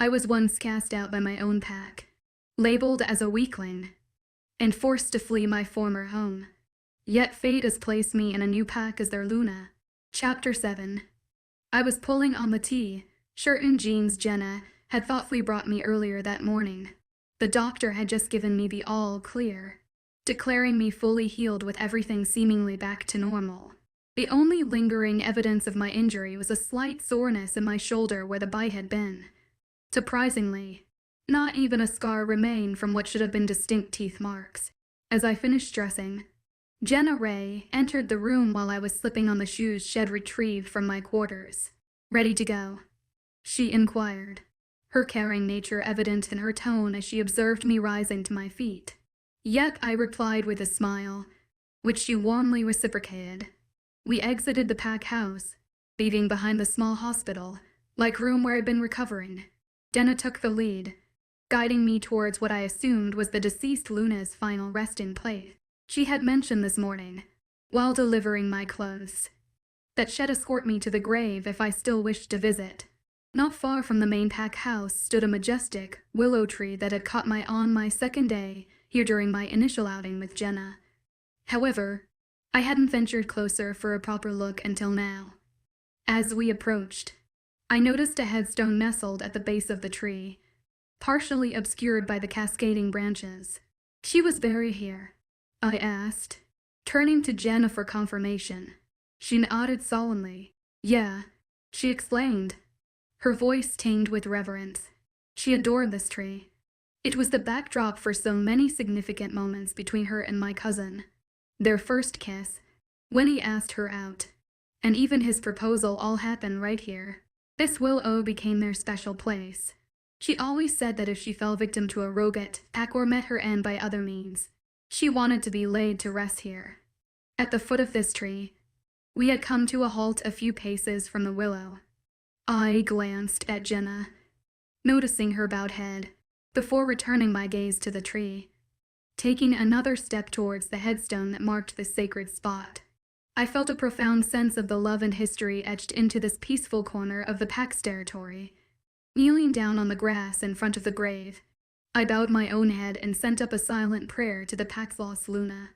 I was once cast out by my own pack, labeled as a weakling, and forced to flee my former home. Yet fate has placed me in a new pack as their Luna. Chapter 7. I was pulling on the shirt and jeans Jenna had thoughtfully brought me earlier that morning. The doctor had just given me the all clear, declaring me fully healed with everything seemingly back to normal. The only lingering evidence of my injury was a slight soreness in my shoulder where the bite had been. Surprisingly, not even a scar remained from what should have been distinct teeth marks. As I finished dressing, Jenna Ray entered the room while I was slipping on the shoes she had retrieved from my quarters. "Ready to go?" she inquired, her caring nature evident in her tone as she observed me rising to my feet. "Yep," I replied with a smile, which she warmly reciprocated. We exited the pack house, leaving behind the small hospital-like room where I'd been recovering. Jenna took the lead, guiding me towards what I assumed was the deceased Luna's final resting place. She had mentioned this morning, while delivering my clothes, that she'd escort me to the grave if I still wished to visit. Not far from the main pack house stood a majestic willow tree that had caught my eye on my second day here during my initial outing with Jenna. However, I hadn't ventured closer for a proper look until now. As we approached, I noticed a headstone nestled at the base of the tree, partially obscured by the cascading branches. "She was buried here?" I asked, turning to Jenna for confirmation. She nodded solemnly. "Yeah," she explained, her voice tinged with reverence. She adored this tree. It was the backdrop for so many significant moments between her and my cousin. Their first kiss, when he asked her out, and even his proposal all happened right here. This willow became their special place. She always said that if she fell victim to a rogue pack or met her end by other means, she wanted to be laid to rest here. At the foot of this tree, we had come to a halt a few paces from the willow. I glanced at Jenna, noticing her bowed head, before returning my gaze to the tree, taking another step towards the headstone that marked this sacred spot. I felt a profound sense of the love and history etched into this peaceful corner of the pack's territory. Kneeling down on the grass in front of the grave, I bowed my own head and sent up a silent prayer to the pack's lost Luna.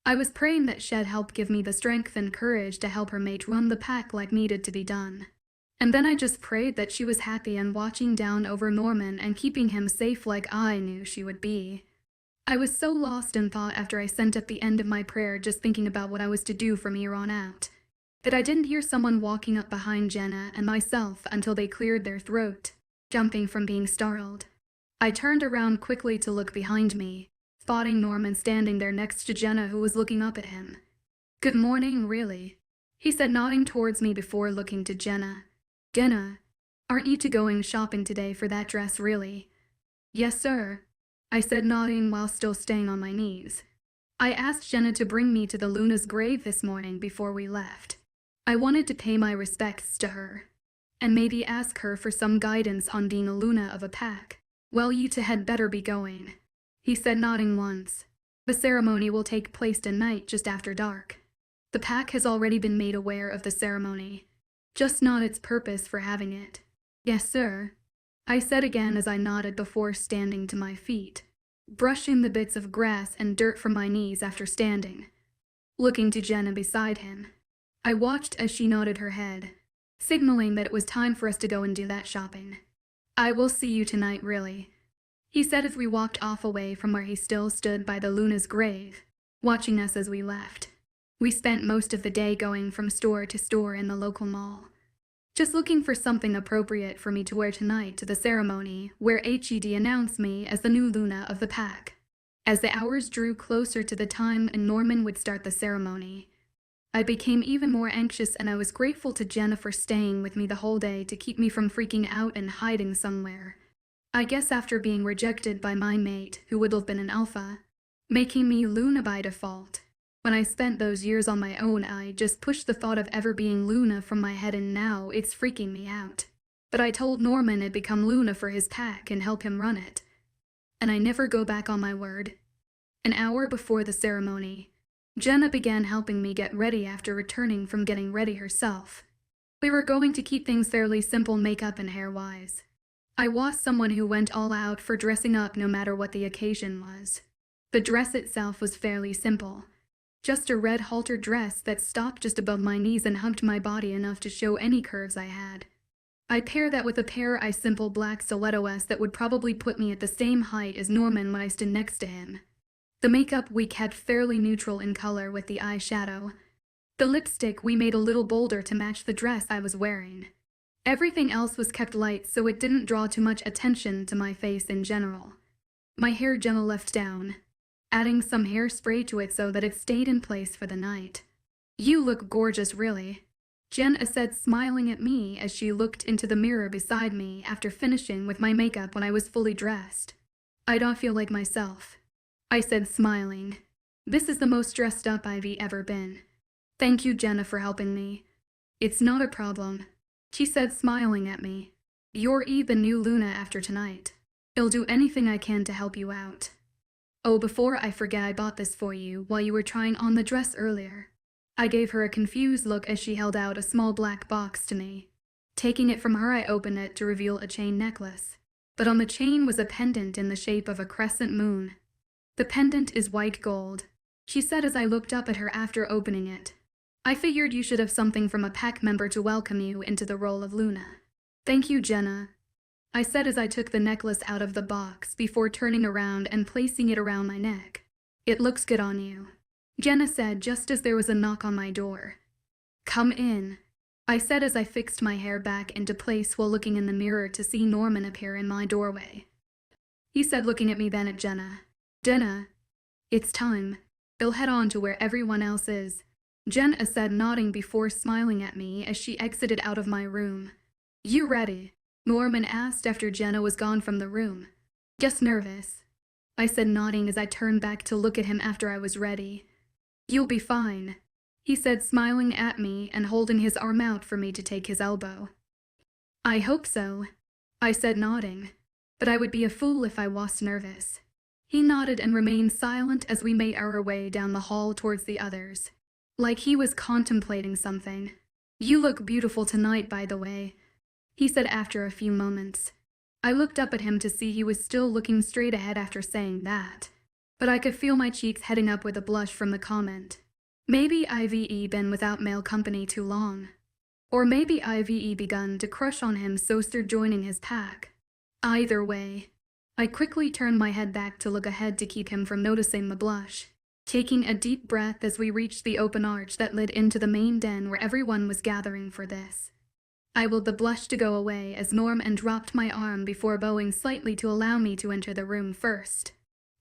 I was praying that she'd help give me the strength and courage to help her mate run the pack like needed to be done. And then I just prayed that she was happy and watching down over Norman and keeping him safe like I knew she would be. I was so lost in thought after I sent up the end of my prayer just thinking about what I was to do from here on out, that I didn't hear someone walking up behind Jenna and myself until they cleared their throat, jumping from being startled. I turned around quickly to look behind me, spotting Norman standing there next to Jenna, who was looking up at him. "Good morning, really," he said, nodding towards me before looking to Jenna. "Jenna, aren't you two going shopping today for that dress, really?" "Yes, sir," I said, nodding while still staying on my knees. I asked Jenna to bring me to the Luna's grave this morning before we left. I wanted to pay my respects to her, and maybe ask her for some guidance on being a Luna of a pack. "Well, you two had better be going," he said, nodding once. "The ceremony will take place tonight just after dark. The pack has already been made aware of the ceremony, just not its purpose for having it." "Yes, sir," I said again as I nodded before standing to my feet, brushing the bits of grass and dirt from my knees after standing, looking to Jenna beside him. I watched as she nodded her head, signaling that it was time for us to go and do that shopping. "I will see you tonight, really," he said as we walked off away from where he still stood by the Luna's grave, watching us as we left. We spent most of the day going from store to store in the local mall, just looking for something appropriate for me to wear tonight to the ceremony where HED announced me as the new Luna of the pack. As the hours drew closer to the time and Norman would start the ceremony, I became even more anxious, and I was grateful to Jenna for staying with me the whole day to keep me from freaking out and hiding somewhere. I guess after being rejected by my mate, who would have been an alpha, making me Luna by default, when I spent those years on my own, I just pushed the thought of ever being Luna from my head, and now it's freaking me out. But I told Norman I'd become Luna for his pack and help him run it. And I never go back on my word. An hour before the ceremony, Jenna began helping me get ready after returning from getting ready herself. We were going to keep things fairly simple makeup and hair-wise. I was someone who went all out for dressing up no matter what the occasion was. The dress itself was fairly simple. Just a red halter dress that stopped just above my knees and hugged my body enough to show any curves I had. I'd pair that with a pair of simple black stilettos that would probably put me at the same height as Norman when I stood next to him. The makeup we kept fairly neutral in color with the eyeshadow. The lipstick we made a little bolder to match the dress I was wearing. Everything else was kept light so it didn't draw too much attention to my face in general. My hair Jenna left down, adding some hairspray to it so that it stayed in place for the night. "You look gorgeous, really," Jenna said, smiling at me as she looked into the mirror beside me after finishing with my makeup when I was fully dressed. "I don't feel like myself," I said, smiling. "This is the most dressed up I've ever been." "Thank you, Jenna, for helping me." "It's not a problem," she said, smiling at me. "You're the new Luna after tonight. I'll do anything I can to help you out. Oh, before I forget, I bought this for you while you were trying on the dress earlier." I gave her a confused look as she held out a small black box to me. Taking it from her, I opened it to reveal a chain necklace. But on the chain was a pendant in the shape of a crescent moon. "The pendant is white gold," she said as I looked up at her after opening it. "I figured you should have something from a pack member to welcome you into the role of Luna." "Thank you, Jenna," I said as I took the necklace out of the box before turning around and placing it around my neck. "It looks good on you," Jenna said just as there was a knock on my door. "Come in," I said as I fixed my hair back into place while looking in the mirror to see Norman appear in my doorway. He said, looking at me, then at Jenna, "Jenna, it's time. I'll head on to where everyone else is," Jenna said, nodding before smiling at me as she exited out of my room. "You ready?" Norman asked after Jenna was gone from the room. "Just nervous," I said, nodding as I turned back to look at him after I was ready. "You'll be fine," he said, smiling at me and holding his arm out for me to take his elbow. "I hope so," I said, nodding, "but I would be a fool if I was nervous." He nodded and remained silent as we made our way down the hall towards the others, like he was contemplating something. "You look beautiful tonight, by the way," he said after a few moments. I looked up at him to see he was still looking straight ahead after saying that, but I could feel my cheeks heading up with a blush from the comment. Maybe I've been without male company too long. Or maybe I've begun to crush on him so started joining his pack. Either way, I quickly turned my head back to look ahead to keep him from noticing the blush, taking a deep breath as we reached the open arch that led into the main den where everyone was gathering for this. I willed the blush to go away as Norman dropped my arm before bowing slightly to allow me to enter the room first.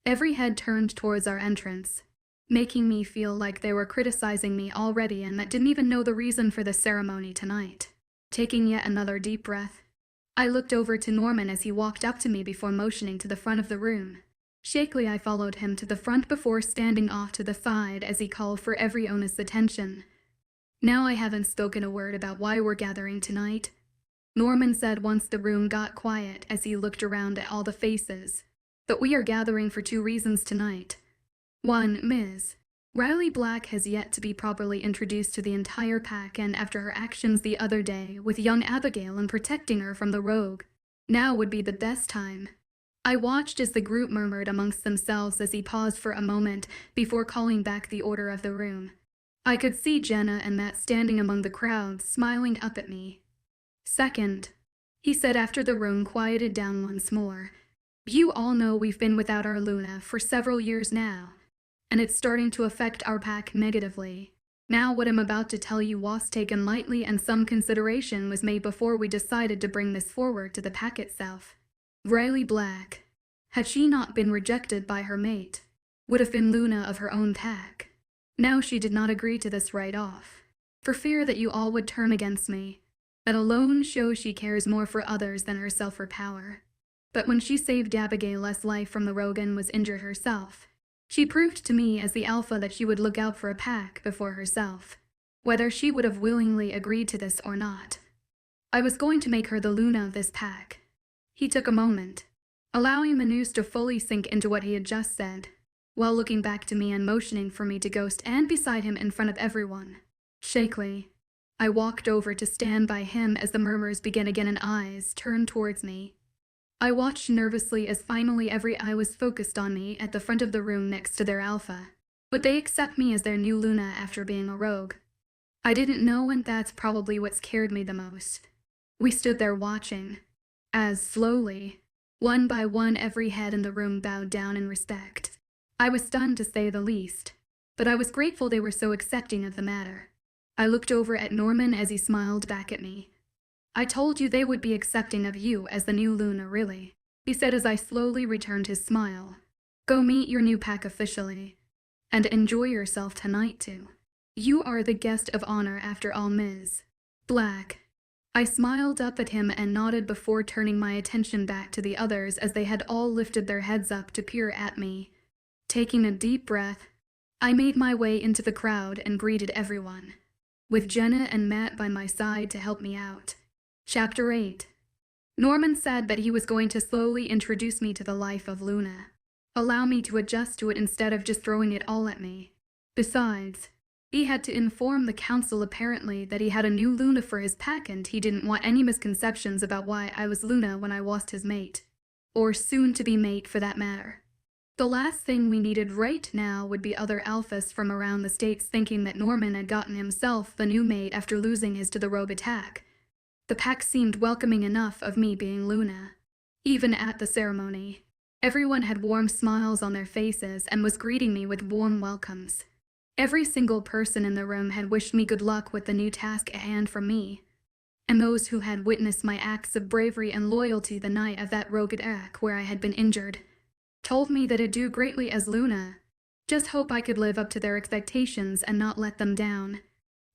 Every head turned towards our entrance, making me feel like they were criticizing me already and that didn't even know the reason for the ceremony tonight. Taking yet another deep breath, I looked over to Norman as he walked up to me before motioning to the front of the room. Shakily, I followed him to the front before standing off to the side as he called for everyone's attention. "Now I haven't spoken a word about why we're gathering tonight," Norman said once the room got quiet as he looked around at all the faces. "But we are gathering for 2 reasons tonight. 1, Ms. Riley Black has yet to be properly introduced to the entire pack, and after her actions the other day with young Abigail and protecting her from the rogue, now would be the best time." I watched as the group murmured amongst themselves as he paused for a moment before calling back the order of the room. I could see Jenna and Matt standing among the crowd, smiling up at me. "Second," he said after the room quieted down once more, "you all know we've been without our Luna for several years now, and it's starting to affect our pack negatively. Now what I'm about to tell you was taken lightly and some consideration was made before we decided to bring this forward to the pack itself. Riley Black, had she not been rejected by her mate, would have been Luna of her own pack. Now she did not agree to this right off, for fear that you all would turn against me. That alone shows she cares more for others than herself for power. But when she saved Abigail's life from the rogue and was injured herself, she proved to me as the alpha that she would look out for a pack before herself, whether she would have willingly agreed to this or not. I was going to make her the Luna of this pack." He took a moment, allowing the news to fully sink into what he had just said, while looking back to me and motioning for me to go stand beside him in front of everyone. Shakily, I walked over to stand by him as the murmurs began again and eyes turned towards me. I watched nervously as finally every eye was focused on me at the front of the room next to their alpha. Would they accept me as their new Luna after being a rogue? I didn't know, and that's probably what scared me the most. We stood there watching, as slowly, one by one, every head in the room bowed down in respect. I was stunned, to say the least, but I was grateful they were so accepting of the matter. I looked over at Norman as he smiled back at me. "I told you they would be accepting of you as the new Luna, really," he said as I slowly returned his smile. "Go meet your new pack officially, and enjoy yourself tonight too. You are the guest of honor after all, Ms. Black." I smiled up at him and nodded before turning my attention back to the others as they had all lifted their heads up to peer at me. Taking a deep breath, I made my way into the crowd and greeted everyone, with Jenna and Matt by my side to help me out. Chapter 8. Norman said that he was going to slowly introduce me to the life of Luna, allow me to adjust to it instead of just throwing it all at me. Besides, he had to inform the council apparently that he had a new Luna for his pack, and he didn't want any misconceptions about why I was Luna when I lost his mate. Or soon-to-be mate, for that matter. The last thing we needed right now would be other alphas from around the states thinking that Norman had gotten himself the new mate after losing his to the rogue attack. The pack seemed welcoming enough of me being Luna. Even at the ceremony, everyone had warm smiles on their faces and was greeting me with warm welcomes. Every single person in the room had wished me good luck with the new task at hand from me, and those who had witnessed my acts of bravery and loyalty the night of that rogue attack where I had been injured told me that I'd do greatly as Luna. Just hope I could live up to their expectations and not let them down.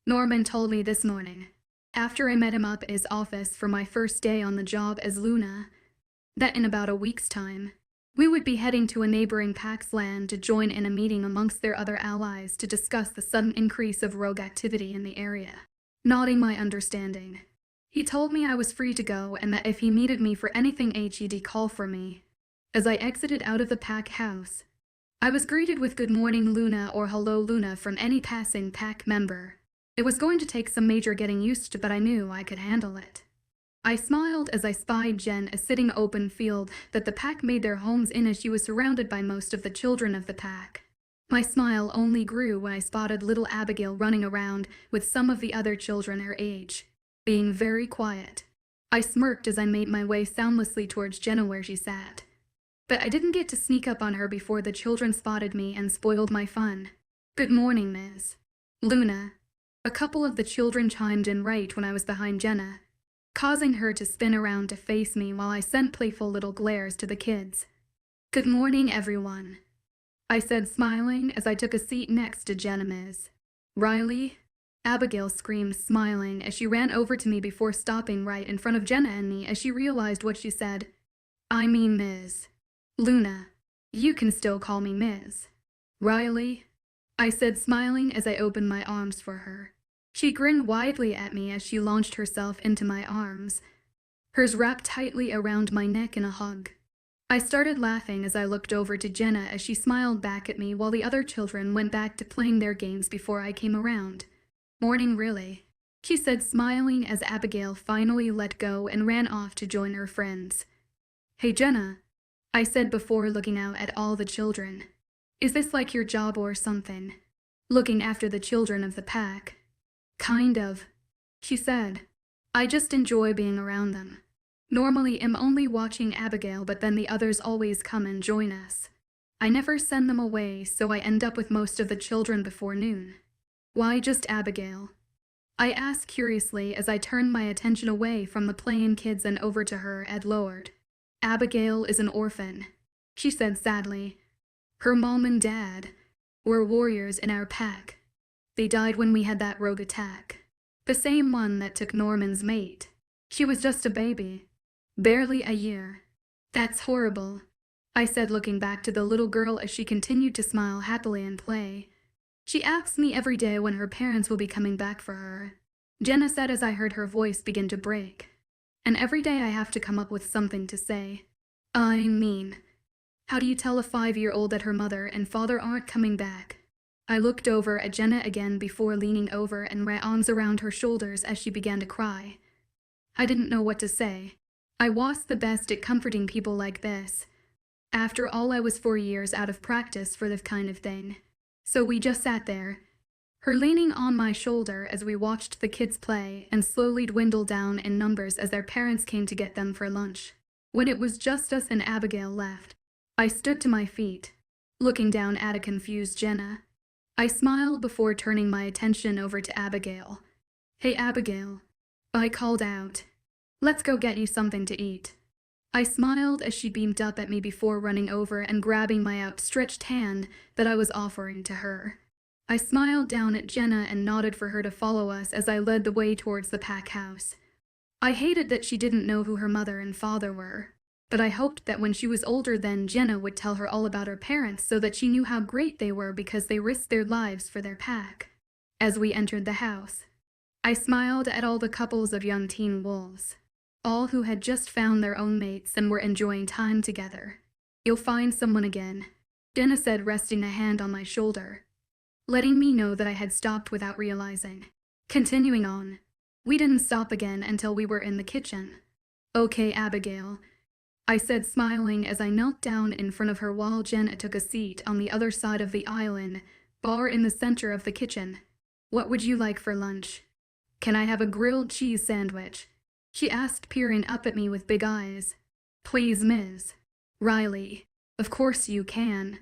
Norman told me this morning, after I met him up at his office for my first day on the job as Luna, that in about a week's time, we would be heading to a neighboring pack's land to join in a meeting amongst their other allies to discuss the sudden increase of rogue activity in the area. Nodding my understanding, he told me I was free to go and that if he needed me for anything he'd call for me. As I exited out of the pack house, I was greeted with "Good morning, Luna" or "Hello, Luna" from any passing pack member. It was going to take some major getting used to, but I knew I could handle it. I smiled as I spied Jen sitting open field that the pack made their homes in as she was surrounded by most of the children of the pack. My smile only grew when I spotted little Abigail running around with some of the other children her age, being very quiet. I smirked as I made my way soundlessly towards Jenna where she sat. But I didn't get to sneak up on her before the children spotted me and spoiled my fun. "Good morning, Ms. Luna." A couple of the children chimed in right when I was behind Jenna, causing her to spin around to face me while I sent playful little glares to the kids. "Good morning, everyone," I said, smiling as I took a seat next to Jenna. "Ms. Riley?" Abigail screamed, smiling as she ran over to me before stopping right in front of Jenna and me as she realized what she said. "I mean Ms. Luna. You can still call me Ms. Riley," I said, smiling as I opened my arms for her. She grinned widely at me as she launched herself into my arms, hers wrapped tightly around my neck in a hug. I started laughing as I looked over to Jenna as she smiled back at me while the other children went back to playing their games before I came around. "Morning, really," she said, smiling as Abigail finally let go and ran off to join her friends. "Hey, Jenna," I said before looking out at all the children. "Is this like your job or something? Looking after the children of the pack?" "Kind of," she said. "I just enjoy being around them. Normally I'm only watching Abigail, but then the others always come and join us. I never send them away, so I end up with most of the children before noon." "Why just Abigail?" I asked curiously as I turned my attention away from the playing kids and over to her and lowered. "Abigail is an orphan," she said sadly. "Her mom and dad were warriors in our pack. They died when we had that rogue attack. The same one that took Norman's mate. She was just a baby. Barely a year." "That's horrible," I said, looking back to the little girl as she continued to smile happily and play. "She asks me every day when her parents will be coming back for her," Jenna said as I heard her voice begin to break. "And every day I have to come up with something to say. I mean, how do you tell a 5-year-old that her mother and father aren't coming back?" I looked over at Jenna again before leaning over and wrapped arms around her shoulders as she began to cry. I didn't know what to say. I was the best at comforting people like this. After all, I was 4 years out of practice for this kind of thing. So we just sat there, her leaning on my shoulder as we watched the kids play and slowly dwindle down in numbers as their parents came to get them for lunch. When it was just us and Abigail left, I stood to my feet, looking down at a confused Jenna. I smiled before turning my attention over to Abigail. "Hey Abigail," I called out. "Let's go get you something to eat." I smiled as she beamed up at me before running over and grabbing my outstretched hand that I was offering to her. I smiled down at Jenna and nodded for her to follow us as I led the way towards the pack house. I hated that she didn't know who her mother and father were, but I hoped that when she was older then Jenna would tell her all about her parents so that she knew how great they were because they risked their lives for their pack. As we entered the house, I smiled at all the couples of young teen wolves, all who had just found their own mates and were enjoying time together. "You'll find someone again," Jenna said, resting a hand on my shoulder, letting me know that I had stopped without realizing. Continuing on, we didn't stop again until we were in the kitchen. "Okay, Abigail," I said, smiling as I knelt down in front of her while Jenna took a seat on the other side of the island bar in the center of the kitchen. "What would you like for lunch?" "Can I have a grilled cheese sandwich?" she asked, peering up at me with big eyes. "Please, Ms. Riley." "Of course you can,"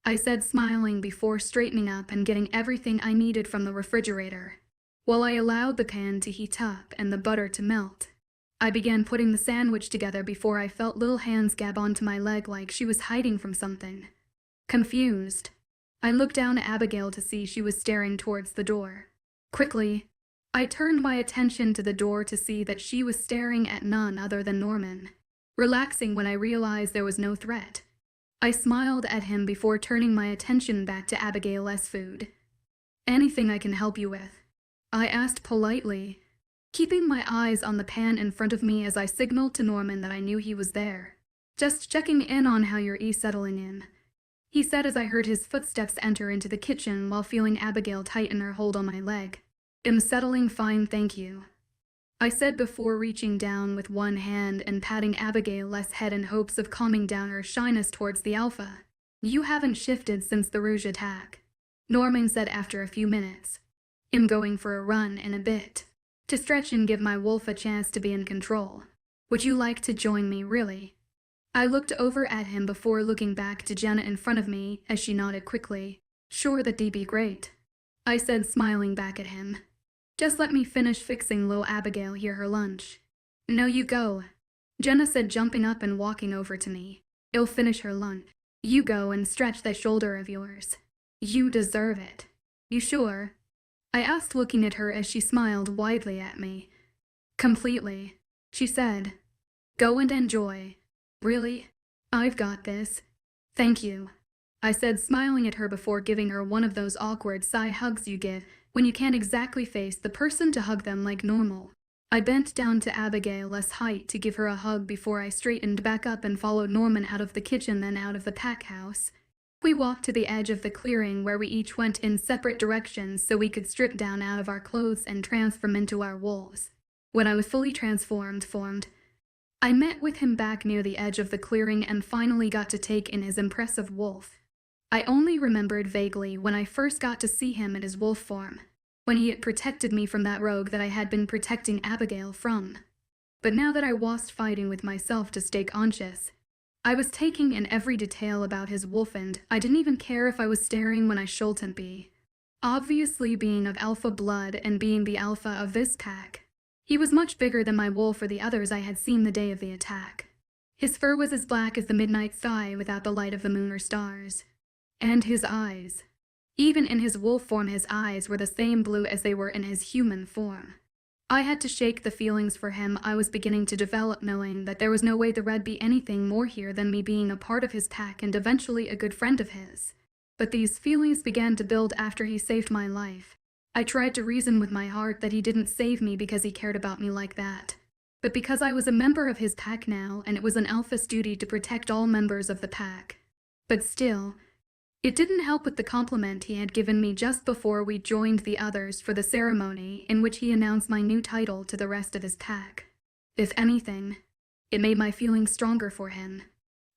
I said, smiling before straightening up and getting everything I needed from the refrigerator. While I allowed the pan to heat up and the butter to melt, I began putting the sandwich together before I felt little hands grab onto my leg like she was hiding from something. Confused, I looked down at Abigail to see she was staring towards the door. Quickly, I turned my attention to the door to see that she was staring at none other than Norman, relaxing when I realized there was no threat. I smiled at him before turning my attention back to Abigail's food. "Anything I can help you with?" I asked politely, keeping my eyes on the pan in front of me as I signaled to Norman that I knew he was there. "Just checking in on how you're settling in," he said as I heard his footsteps enter into the kitchen while feeling Abigail tighten her hold on my leg. "I'm settling fine, thank you," I said before reaching down with one hand and patting Abigail's head in hopes of calming down her shyness towards the alpha. "You haven't shifted since the Rouge attack," Norman said after a few minutes. "I'm going for a run in a bit, to stretch and give my wolf a chance to be in control. Would you like to join me, really?" I looked over at him before looking back to Jenna in front of me as she nodded quickly. "Sure, that'd be great," I said, smiling back at him. "Just let me finish fixing little Abigail here her lunch." "No, you go," Jenna said, jumping up and walking over to me. "I'll finish her lunch. You go and stretch that shoulder of yours. You deserve it." "You sure?" I asked, looking at her as she smiled widely at me. "Completely," she said. "Go and enjoy." "Really? I've got this. Thank you," I said, smiling at her before giving her one of those awkward sigh hugs you give when you can't exactly face the person to hug them like normal. I bent down to Abigail's height to give her a hug before I straightened back up and followed Norman out of the kitchen, then out of the pack house. We walked to the edge of the clearing where we each went in separate directions so we could strip down out of our clothes and transform into our wolves. When I was fully transformed, I met with him back near the edge of the clearing and finally got to take in his impressive wolf. I only remembered vaguely when I first got to see him in his wolf form, when he had protected me from that rogue that I had been protecting Abigail from. But now that I was fighting with myself to stay conscious, I was taking in every detail about his wolf, and I didn't even care if I was staring when I shouldn't be. Obviously, being of alpha blood and being the alpha of this pack, he was much bigger than my wolf or the others I had seen the day of the attack. His fur was as black as the midnight sky without the light of the moon or stars. And his eyes. Even in his wolf form, his eyes were the same blue as they were in his human form. I had to shake the feelings for him I was beginning to develop, knowing that there was no way there'd be anything more here than me being a part of his pack and eventually a good friend of his. But these feelings began to build after he saved my life. I tried to reason with my heart that he didn't save me because he cared about me like that, but because I was a member of his pack now, and it was an alpha's duty to protect all members of the pack. But still, it didn't help with the compliment he had given me just before we joined the others for the ceremony in which he announced my new title to the rest of his pack. If anything, It made my feelings stronger for him.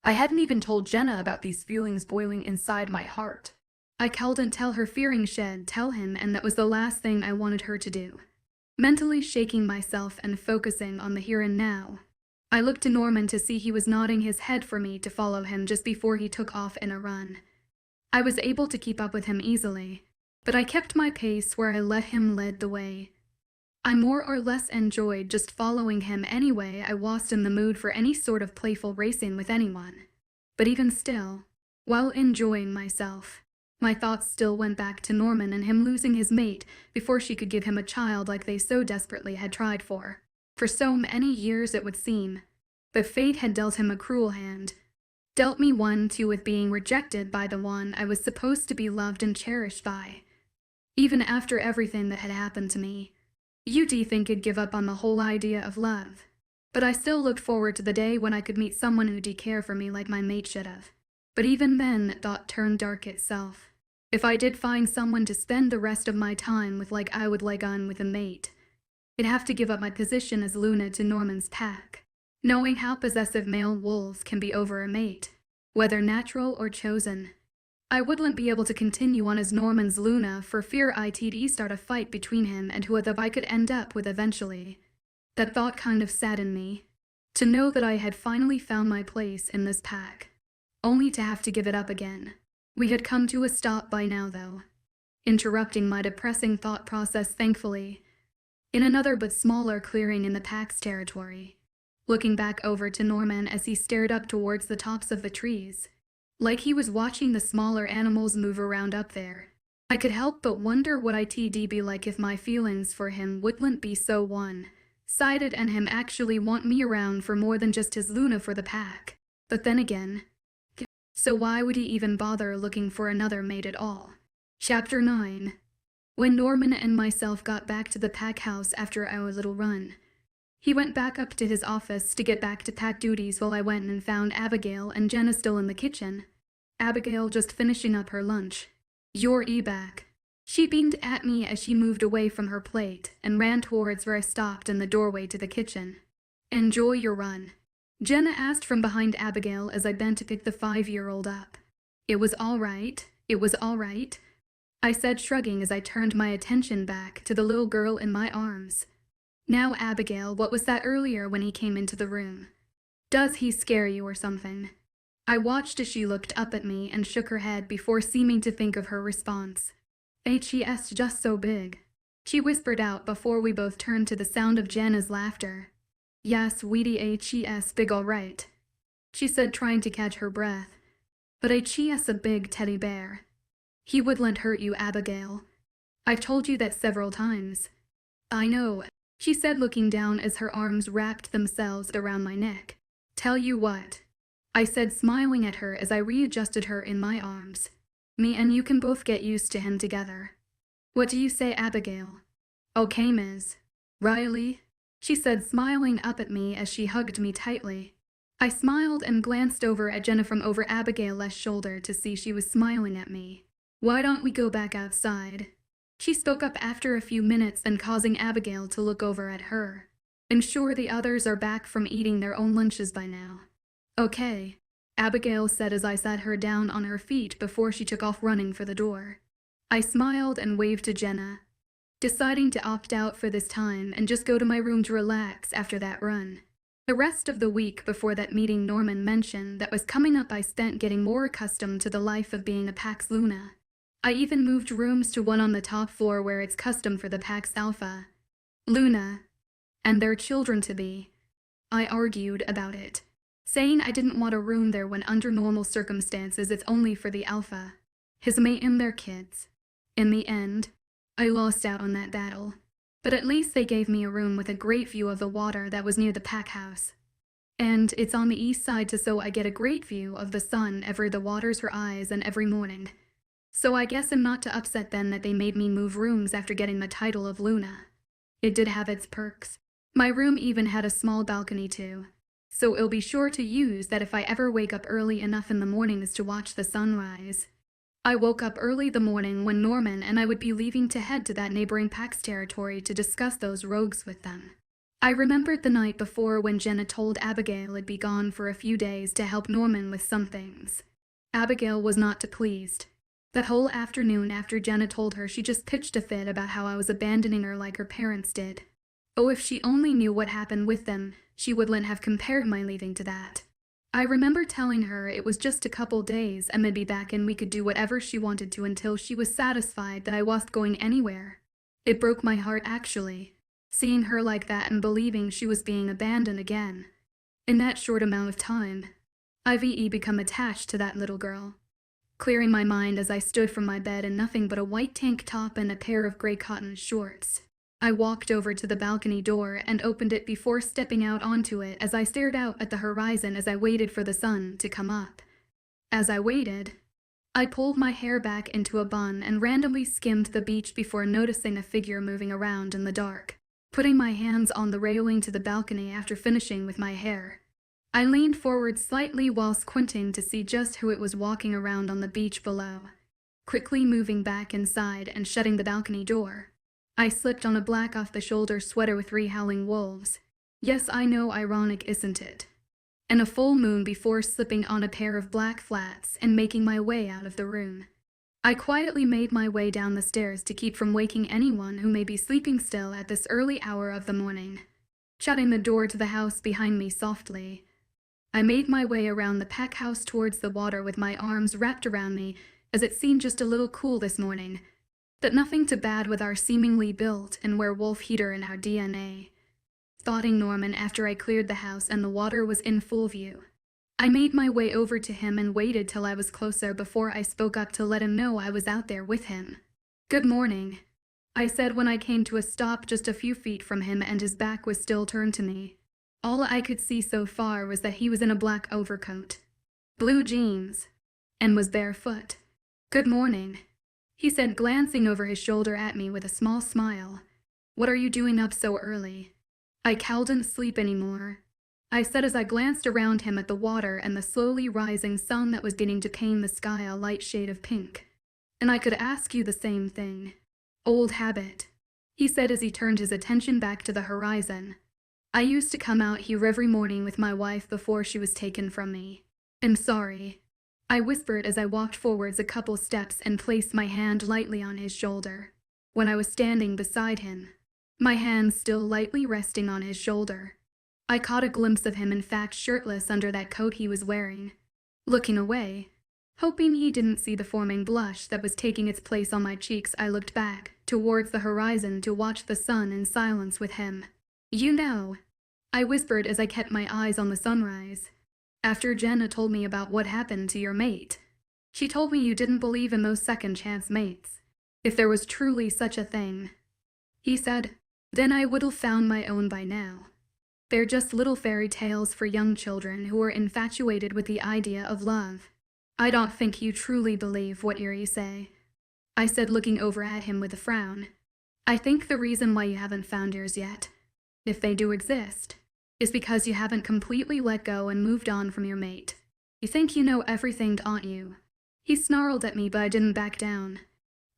I hadn't even told Jenna about these feelings boiling inside my heart. I couldn't tell her, fearing she'd tell him, and that was the last thing I wanted her to do. Mentally shaking myself and focusing on the here and now, I looked to Norman to see he was nodding his head for me to follow him just before he took off in a run. I was able to keep up with him easily, but I kept my pace where I let him lead the way. I more or less enjoyed just following him anyway. I wasn't in the mood for any sort of playful racing with anyone. But even still, while enjoying myself, my thoughts still went back to Norman and him losing his mate before she could give him a child like they so desperately had tried for so many years it would seem. But fate had dealt him a cruel hand. Dealt me one too, with being rejected by the one I was supposed to be loved and cherished by. Even after everything that had happened to me, you'd think I'd give up on the whole idea of love. But I still looked forward to the day when I could meet someone who'd care for me like my mate should have. But even then, that thought turned dark itself. If I did find someone to spend the rest of my time with like I would like on with a mate, I'd have to give up my position as Luna to Norman's pack, knowing how possessive male wolves can be over a mate, whether natural or chosen. I wouldn't be able to continue on as Norman's Luna for fear I'd start a fight between him and who I could end up with eventually. That thought kind of saddened me, to know that I had finally found my place in this pack, only to have to give it up again. We had come to a stop by now though, interrupting my depressing thought process thankfully, in another but smaller clearing in the pack's territory, looking back over to Norman as he stared up towards the tops of the trees, like he was watching the smaller animals move around up there. I could help but wonder what it'd be like if my feelings for him wouldn't be so one-sided and him actually want me around for more than just his Luna for the pack. But then again, so why would he even bother looking for another mate at all? Chapter 9. When Norman and myself got back to the pack house after our little run, he went back up to his office to get back to pack duties while I went and found Abigail and Jenna still in the kitchen. Abigail just finishing up her lunch. "You're back." She beamed at me as she moved away from her plate and ran towards where I stopped in the doorway to the kitchen. "Enjoy your run," Jenna asked from behind Abigail as I bent to pick the 5-year-old up. It was all right, I said, shrugging as I turned my attention back to the little girl in my arms. "Now, Abigail, what was that earlier when he came into the room? Does he scare you or something?" I watched as she looked up at me and shook her head before seeming to think of her response. "Hes just so big," she whispered out before we both turned to the sound of Jenna's laughter. "Yes, weedy hes big all right," she said, trying to catch her breath. "But hes a big teddy bear. He wouldn't hurt you, Abigail. I've told you that several times." "I know," she said, looking down as her arms wrapped themselves around my neck. "Tell you what," I said, smiling at her as I readjusted her in my arms. "Me and you can both get used to him together. What do you say, Abigail?" "Okay, Miss Riley," she said, smiling up at me as she hugged me tightly. I smiled and glanced over at Jenna from over Abigail's shoulder to see she was smiling at me. "Why don't we go back outside?" She spoke up after a few minutes and causing Abigail to look over at her. "I'm sure the others are back from eating their own lunches by now." "Okay," Abigail said as I sat her down on her feet before she took off running for the door. I smiled and waved to Jenna, deciding to opt out for this time and just go to my room to relax after that run. The rest of the week before that meeting Norman mentioned that was coming up I spent getting more accustomed to the life of being a Pax Luna. I even moved rooms to one on the top floor where it's custom for the Pax Alpha Luna and their children to be. I argued about it, saying I didn't want a room there when under normal circumstances it's only for the Alpha, his mate and their kids. In the end, I lost out on that battle, but at least they gave me a room with a great view of the water that was near the pack house. And it's on the east side so I get a great view of the sun every the waters her eyes and every morning. So I guess I'm not to upset then that they made me move rooms after getting the title of Luna. It did have its perks. My room even had a small balcony too, so I'll be sure to use that if I ever wake up early enough in the mornings to watch the sunrise. I woke up early the morning when Norman and I would be leaving to head to that neighboring Pax territory to discuss those rogues with them. I remembered the night before when Jenna told Abigail it'd be gone for a few days to help Norman with some things. Abigail was not pleased. That whole afternoon after Jenna told her, she just pitched a fit about how I was abandoning her like her parents did. Oh, if she only knew what happened with them, she wouldn't have compared my leaving to that. I remember telling her it was just a couple days and I'd be back and we could do whatever she wanted to until she was satisfied that I wasn't going anywhere. It broke my heart actually, seeing her like that and believing she was being abandoned again. In that short amount of time, I've become attached to that little girl. Clearing my mind as I stood from my bed in nothing but a white tank top and a pair of gray cotton shorts, I walked over to the balcony door and opened it before stepping out onto it as I stared out at the horizon as I waited for the sun to come up. As I waited, I pulled my hair back into a bun and randomly skimmed the beach before noticing a figure moving around in the dark. Putting my hands on the railing to the balcony after finishing with my hair, I leaned forward slightly while squinting to see just who it was walking around on the beach below. Quickly moving back inside and shutting the balcony door, I slipped on a black off-the-shoulder sweater with 3 howling wolves. Yes, I know, ironic, isn't it? And a full moon before slipping on a pair of black flats and making my way out of the room. I quietly made my way down the stairs to keep from waking anyone who may be sleeping still at this early hour of the morning. Shutting the door to the house behind me softly, I made my way around the pack house towards the water with my arms wrapped around me, as it seemed just a little cool this morning. But nothing too bad with our seemingly built and werewolf heater in our DNA. Thoughting Norman after I cleared the house and the water was in full view. I made my way over to him and waited till I was closer before I spoke up to let him know I was out there with him. "Good morning," I said when I came to a stop just a few feet from him and his back was still turned to me. All I could see so far was that he was in a black overcoat, blue jeans, and was barefoot. "Good morning," he said, glancing over his shoulder at me with a small smile. "What are you doing up so early?" "I couldn't sleep anymore," I said as I glanced around him at the water and the slowly rising sun that was beginning to paint the sky a light shade of pink. "And I could ask you the same thing." "Old habit," he said as he turned his attention back to the horizon. "I used to come out here every morning with my wife before she was taken from me." "I'm sorry," I whispered as I walked forwards a couple steps and placed my hand lightly on his shoulder. When I was standing beside him, my hand still lightly resting on his shoulder, I caught a glimpse of him, in fact shirtless under that coat he was wearing. Looking away, hoping he didn't see the forming blush that was taking its place on my cheeks, I looked back towards the horizon to watch the sun in silence with him. "You know," I whispered as I kept my eyes on the sunrise, "after Jenna told me about what happened to your mate, she told me you didn't believe in those second-chance mates, if there was truly such a thing." He said, "Then I would've found my own by now. They're just little fairy tales for young children who are infatuated with the idea of love. I don't think you truly believe what you say," I said, looking over at him with a frown. "I think the reason why you haven't found yours yet, if they do exist, is because you haven't completely let go and moved on from your mate. You think you know everything, don't you?" He snarled at me, but I didn't back down.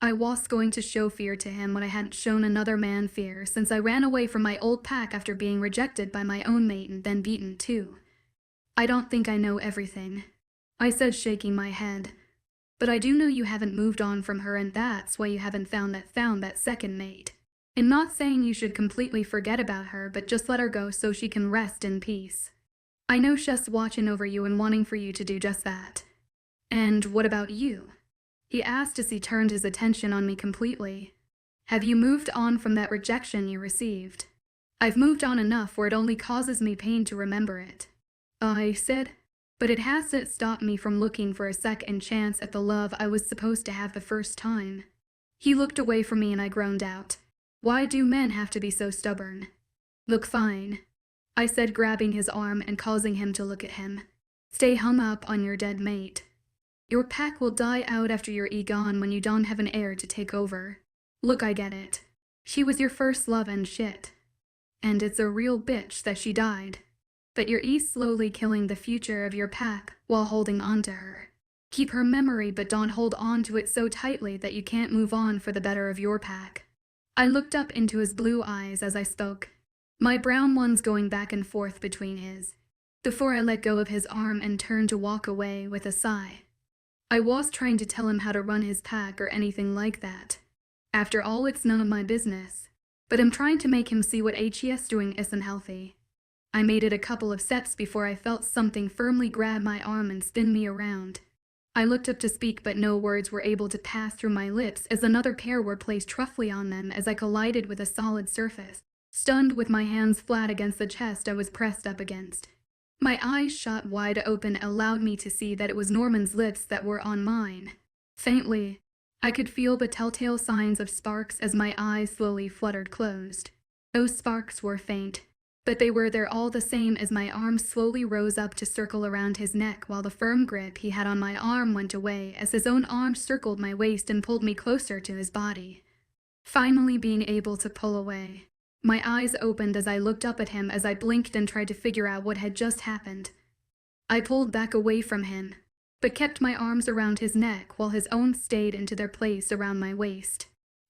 I was going to show fear to him when I hadn't shown another man fear since I ran away from my old pack after being rejected by my own mate and then beaten too. "I don't think I know everything," I said, shaking my head. "But I do know you haven't moved on from her, and that's why you haven't found that second mate. I'm not saying you should completely forget about her, but just let her go so she can rest in peace. I know she's watching over you and wanting for you to do just that." "And what about you?" he asked as he turned his attention on me completely. "Have you moved on from that rejection you received?" "I've moved on enough where it only causes me pain to remember it," I said, "but it hasn't stopped me from looking for a second chance at the love I was supposed to have the first time." He looked away from me and I groaned out, "Why do men have to be so stubborn?" "Look fine," I said, grabbing his arm and causing him to look at him. "Stay hung up on your dead mate. Your pack will die out after you're gone when you don't have an heir to take over. Look, I get it. She was your first love and shit. And it's a real bitch that she died. But you're slowly killing the future of your pack while holding on to her. Keep her memory, but don't hold on to it so tightly that you can't move on for the better of your pack." I looked up into his blue eyes as I spoke. my brown ones going back and forth between his, before I let go of his arm and turned to walk away with a sigh. I was trying to tell him how to run his pack or anything like that. After all, it's none of my business. But I'm trying to make him see what he's doing isn't healthy. I made it a couple of steps before I felt something firmly grab my arm and spin me around. I looked up to speak, but no words were able to pass through my lips as another pair were placed roughly on them as I collided with a solid surface, stunned with my hands flat against the chest I was pressed up against. My eyes shot wide open allowed me to see that it was Norman's lips that were on mine. Faintly, I could feel the telltale signs of sparks as my eyes slowly fluttered closed. Those sparks were faint, but they were there all the same as my arm slowly rose up to circle around his neck while the firm grip he had on my arm went away as his own arm circled my waist and pulled me closer to his body. Finally being able to pull away, my eyes opened as I looked up at him as I blinked and tried to figure out what had just happened. I pulled back away from him, but kept my arms around his neck while his own stayed into their place around my waist.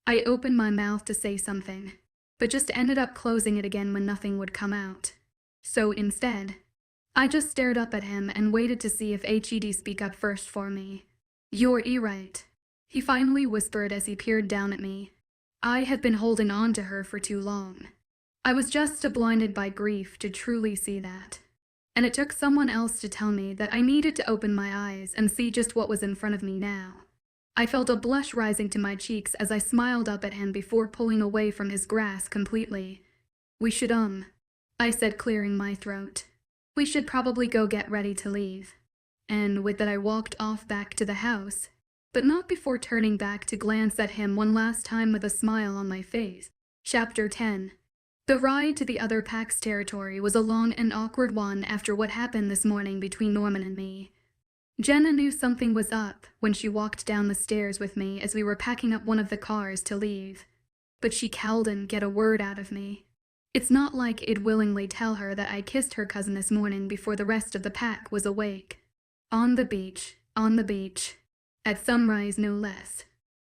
I opened my mouth to say something, but just ended up closing it again when nothing would come out. So instead, I just stared up at him and waited to see if he'd speak up first for me. "You're right," he finally whispered as he peered down at me. I had been holding on to her for too long. I was just too blinded by grief to truly see that. And it took someone else to tell me that I needed to open my eyes and see just what was in front of me now. I felt a blush rising to my cheeks as I smiled up at him before pulling away from his grasp completely. "We should, I said, clearing my throat. "We should probably go get ready to leave." And with that I walked off back to the house, but not before turning back to glance at him one last time with a smile on my face. Chapter 10. The ride to the other pack's territory was a long and awkward one after what happened this morning between Norman and me. Jenna knew something was up when she walked down the stairs with me as we were packing up one of the cars to leave. But she cowed and get a word out of me. It's not like I'd willingly tell her that I kissed her cousin this morning before the rest of the pack was awake. On the beach. At sunrise, no less.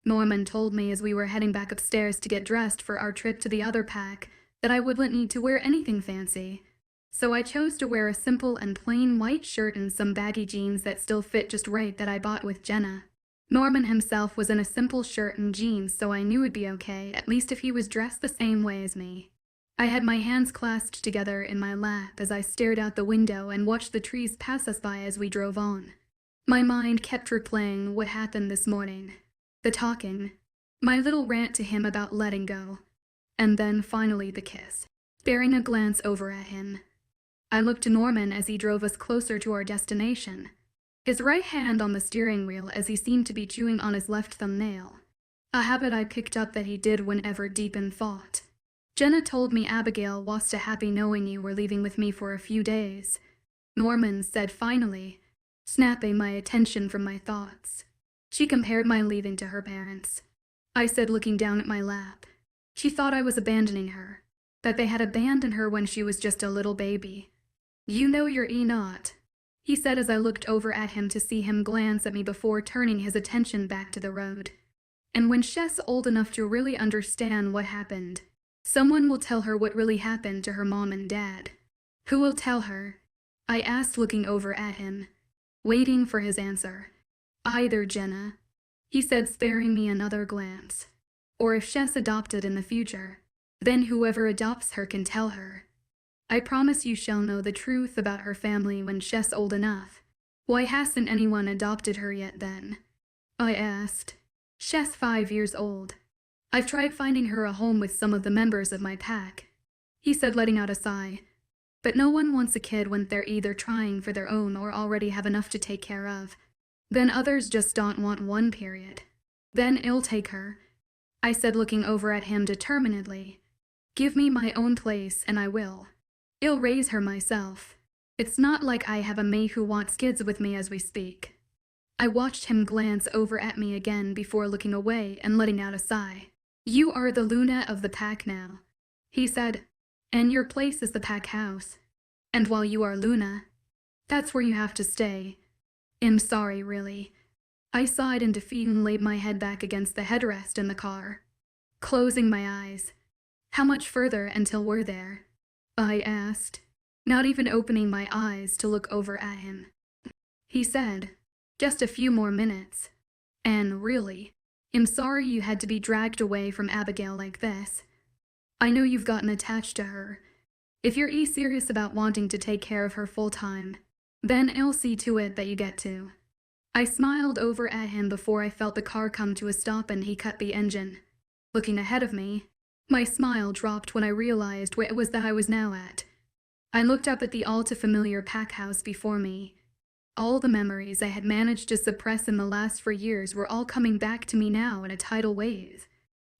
Norman told me as we were heading back upstairs to get dressed for our trip to the other pack that I wouldn't need to wear anything fancy. So I chose to wear a simple and plain white shirt and some baggy jeans that still fit just right that I bought with Jenna. Norman himself was in a simple shirt and jeans, so I knew it'd be okay, at least if he was dressed the same way as me. I had my hands clasped together in my lap as I stared out the window and watched the trees pass us by as we drove on. My mind kept replaying what happened this morning. The talking, my little rant to him about letting go, and then finally the kiss. Bearing a glance over at him, I looked to Norman as he drove us closer to our destination, his right hand on the steering wheel as he seemed to be chewing on his left thumbnail, a habit I picked up that he did whenever deep in thought. "Jenna told me Abigail was so happy knowing you were leaving with me for a few days," Norman said finally, snapping my attention from my thoughts. "She compared my leaving to her parents," I said, looking down at my lap. "She thought I was abandoning her, that they had abandoned her when she was just a little baby." "You know you're not," he said as I looked over at him to see him glance at me before turning his attention back to the road. "And when she's old enough to really understand what happened, someone will tell her what really happened to her mom and dad." "Who will tell her?" I asked, looking over at him, waiting for his answer. "Either Jenna," he said, sparing me another glance, "or if she's adopted in the future, then whoever adopts her can tell her. I promise you shall know the truth about her family when she's old enough." "Why hasn't anyone adopted her yet then?" I asked. "She's 5 years old. I've tried finding her a home with some of the members of my pack," he said, letting out a sigh. "But no one wants a kid when they're either trying for their own or already have enough to take care of. Then others just don't want one, period. Then I'll take her," I said, looking over at him determinedly. "Give me my own place and I will. I'll raise her myself. It's not like I have a mate who wants kids with me as we speak." I watched him glance over at me again before looking away and letting out a sigh. "You are the Luna of the pack now," he said, "and your place is the pack house. And while you are Luna, that's where you have to stay. I'm sorry, really." I sighed in defeat and laid my head back against the headrest in the car, closing my eyes. How much further until we're there? I asked, not even opening my eyes to look over at him. He said, just a few more minutes. And really, I'm sorry you had to be dragged away from Abigail like this. I know you've gotten attached to her. If you're serious about wanting to take care of her full time, then I'll see to it that you get to. I smiled over at him before I felt the car come to a stop and he cut the engine. Looking ahead of me, my smile dropped when I realized where it was that I was now at. I looked up at the all-too-familiar pack house before me. All the memories I had managed to suppress in the last 4 years were all coming back to me now in a tidal wave.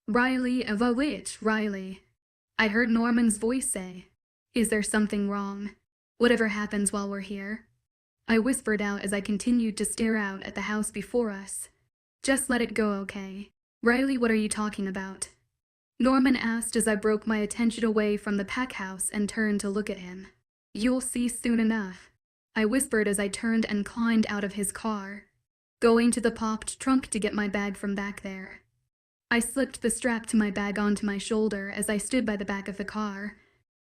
Riley, of a witch, Riley. I heard Norman's voice say, "Is there something wrong? Whatever happens while we're here?" I whispered out as I continued to stare out at the house before us. "Just let it go, okay? Riley, what are you talking about?" Norman asked as I broke my attention away from the pack house and turned to look at him. "You'll see soon enough," I whispered as I turned and climbed out of his car, going to the popped trunk to get my bag from back there. I slipped the strap to my bag onto my shoulder as I stood by the back of the car,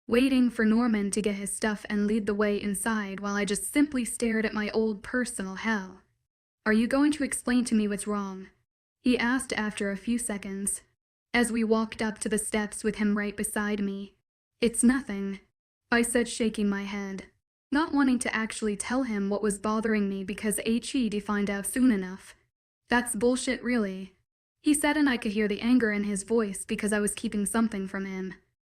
waiting for Norman to get his stuff and lead the way inside while I just simply stared at my old personal hell. "Are you going to explain to me what's wrong?" he asked after a few seconds, as we walked up to the steps with him right beside me. "It's nothing," I said, shaking my head, not wanting to actually tell him what was bothering me because he'd find out soon enough. "That's bullshit, really," he said, and I could hear the anger in his voice because I was keeping something from him.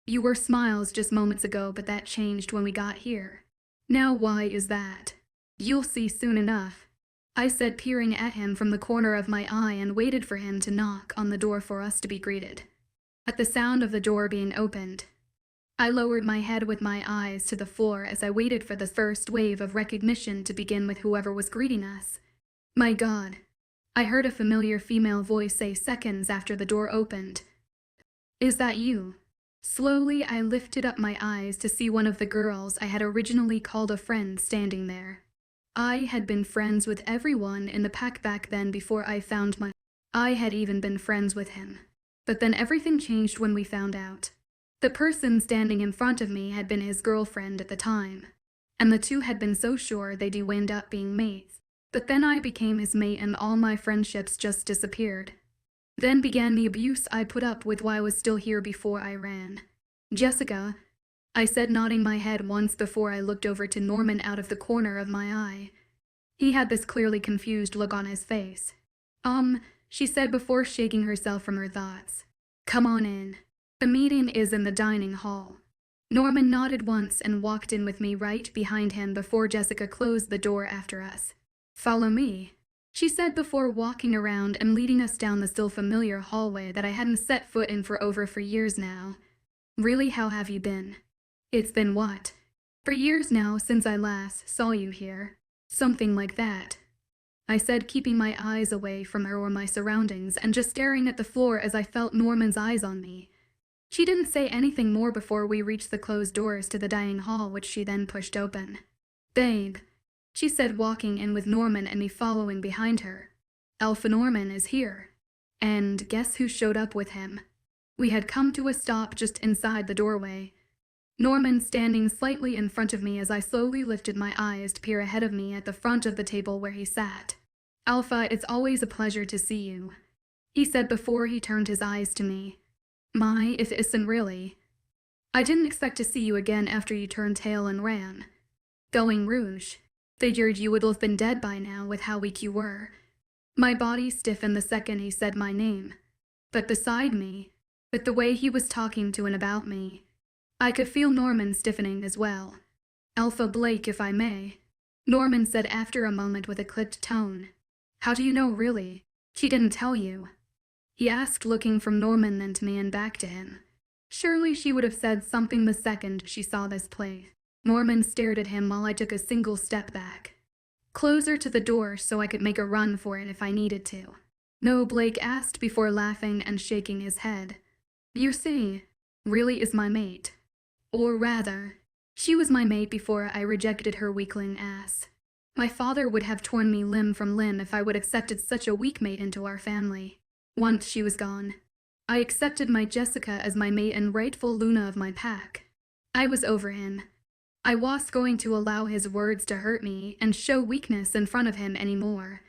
"You were smiles just moments ago, but that changed when we got here. Now why is that?" "You'll see soon enough," I said, peering at him from the corner of my eye, and waited for him to knock on the door for us to be greeted. At the sound of the door being opened, I lowered my head with my eyes to the floor as I waited for the first wave of recognition to begin with whoever was greeting us. "My God," I heard a familiar female voice say seconds after the door opened. "Is that you?" Slowly, I lifted up my eyes to see one of the girls I had originally called a friend standing there. I had been friends with everyone in the pack back then before I had even been friends with him. But then everything changed when we found out. The person standing in front of me had been his girlfriend at the time, and the two had been so sure they'd end up being mates. But then I became his mate and all my friendships just disappeared. Then began the abuse I put up with while I was still here before I ran. "Jessica," I said, nodding my head once before I looked over to Norman out of the corner of my eye. He had this clearly confused look on his face. She said before shaking herself from her thoughts. "Come on in. The meeting is in the dining hall." Norman nodded once and walked in with me right behind him before Jessica closed the door after us. "Follow me," she said before walking around and leading us down the still familiar hallway that I hadn't set foot in for over 4 years now. "Really, how have you been?" "It's been what?" "For years now since I last saw you here." "Something like that," I said, keeping my eyes away from her or my surroundings and just staring at the floor as I felt Norman's eyes on me. She didn't say anything more before we reached the closed doors to the dining hall, which she then pushed open. "Babe," she said, walking in with Norman and me following behind her. "Alpha Norman is here." And guess who showed up with him? We had come to a stop just inside the doorway. Norman standing slightly in front of me as I slowly lifted my eyes to peer ahead of me at the front of the table where he sat. "Alpha, it's always a pleasure to see you," he said before he turned his eyes to me. "My, if it isn't really. I didn't expect to see you again after you turned tail and ran. Going rouge. Figured you would have been dead by now with how weak you were." My body stiffened the second he said my name. But beside me, with the way he was talking to and about me, I could feel Norman stiffening as well. "Alpha Blake, if I may," Norman said after a moment with a clipped tone. "How do you know, really? She didn't tell you?" he asked, looking from Norman then to me and back to him. Surely she would have said something the second she saw this play. Norman stared at him while I took a single step back, closer to the door so I could make a run for it if I needed to. "No," Blake asked before laughing and shaking his head. "You see, really is my mate. Or rather, she was my mate before I rejected her weakling ass. My father would have torn me limb from limb if I would accepted such a weak mate into our family. Once she was gone, I accepted my Jessica as my mate and rightful Luna of my pack. I was over him. I wasn't going to allow his words to hurt me and show weakness in front of him anymore.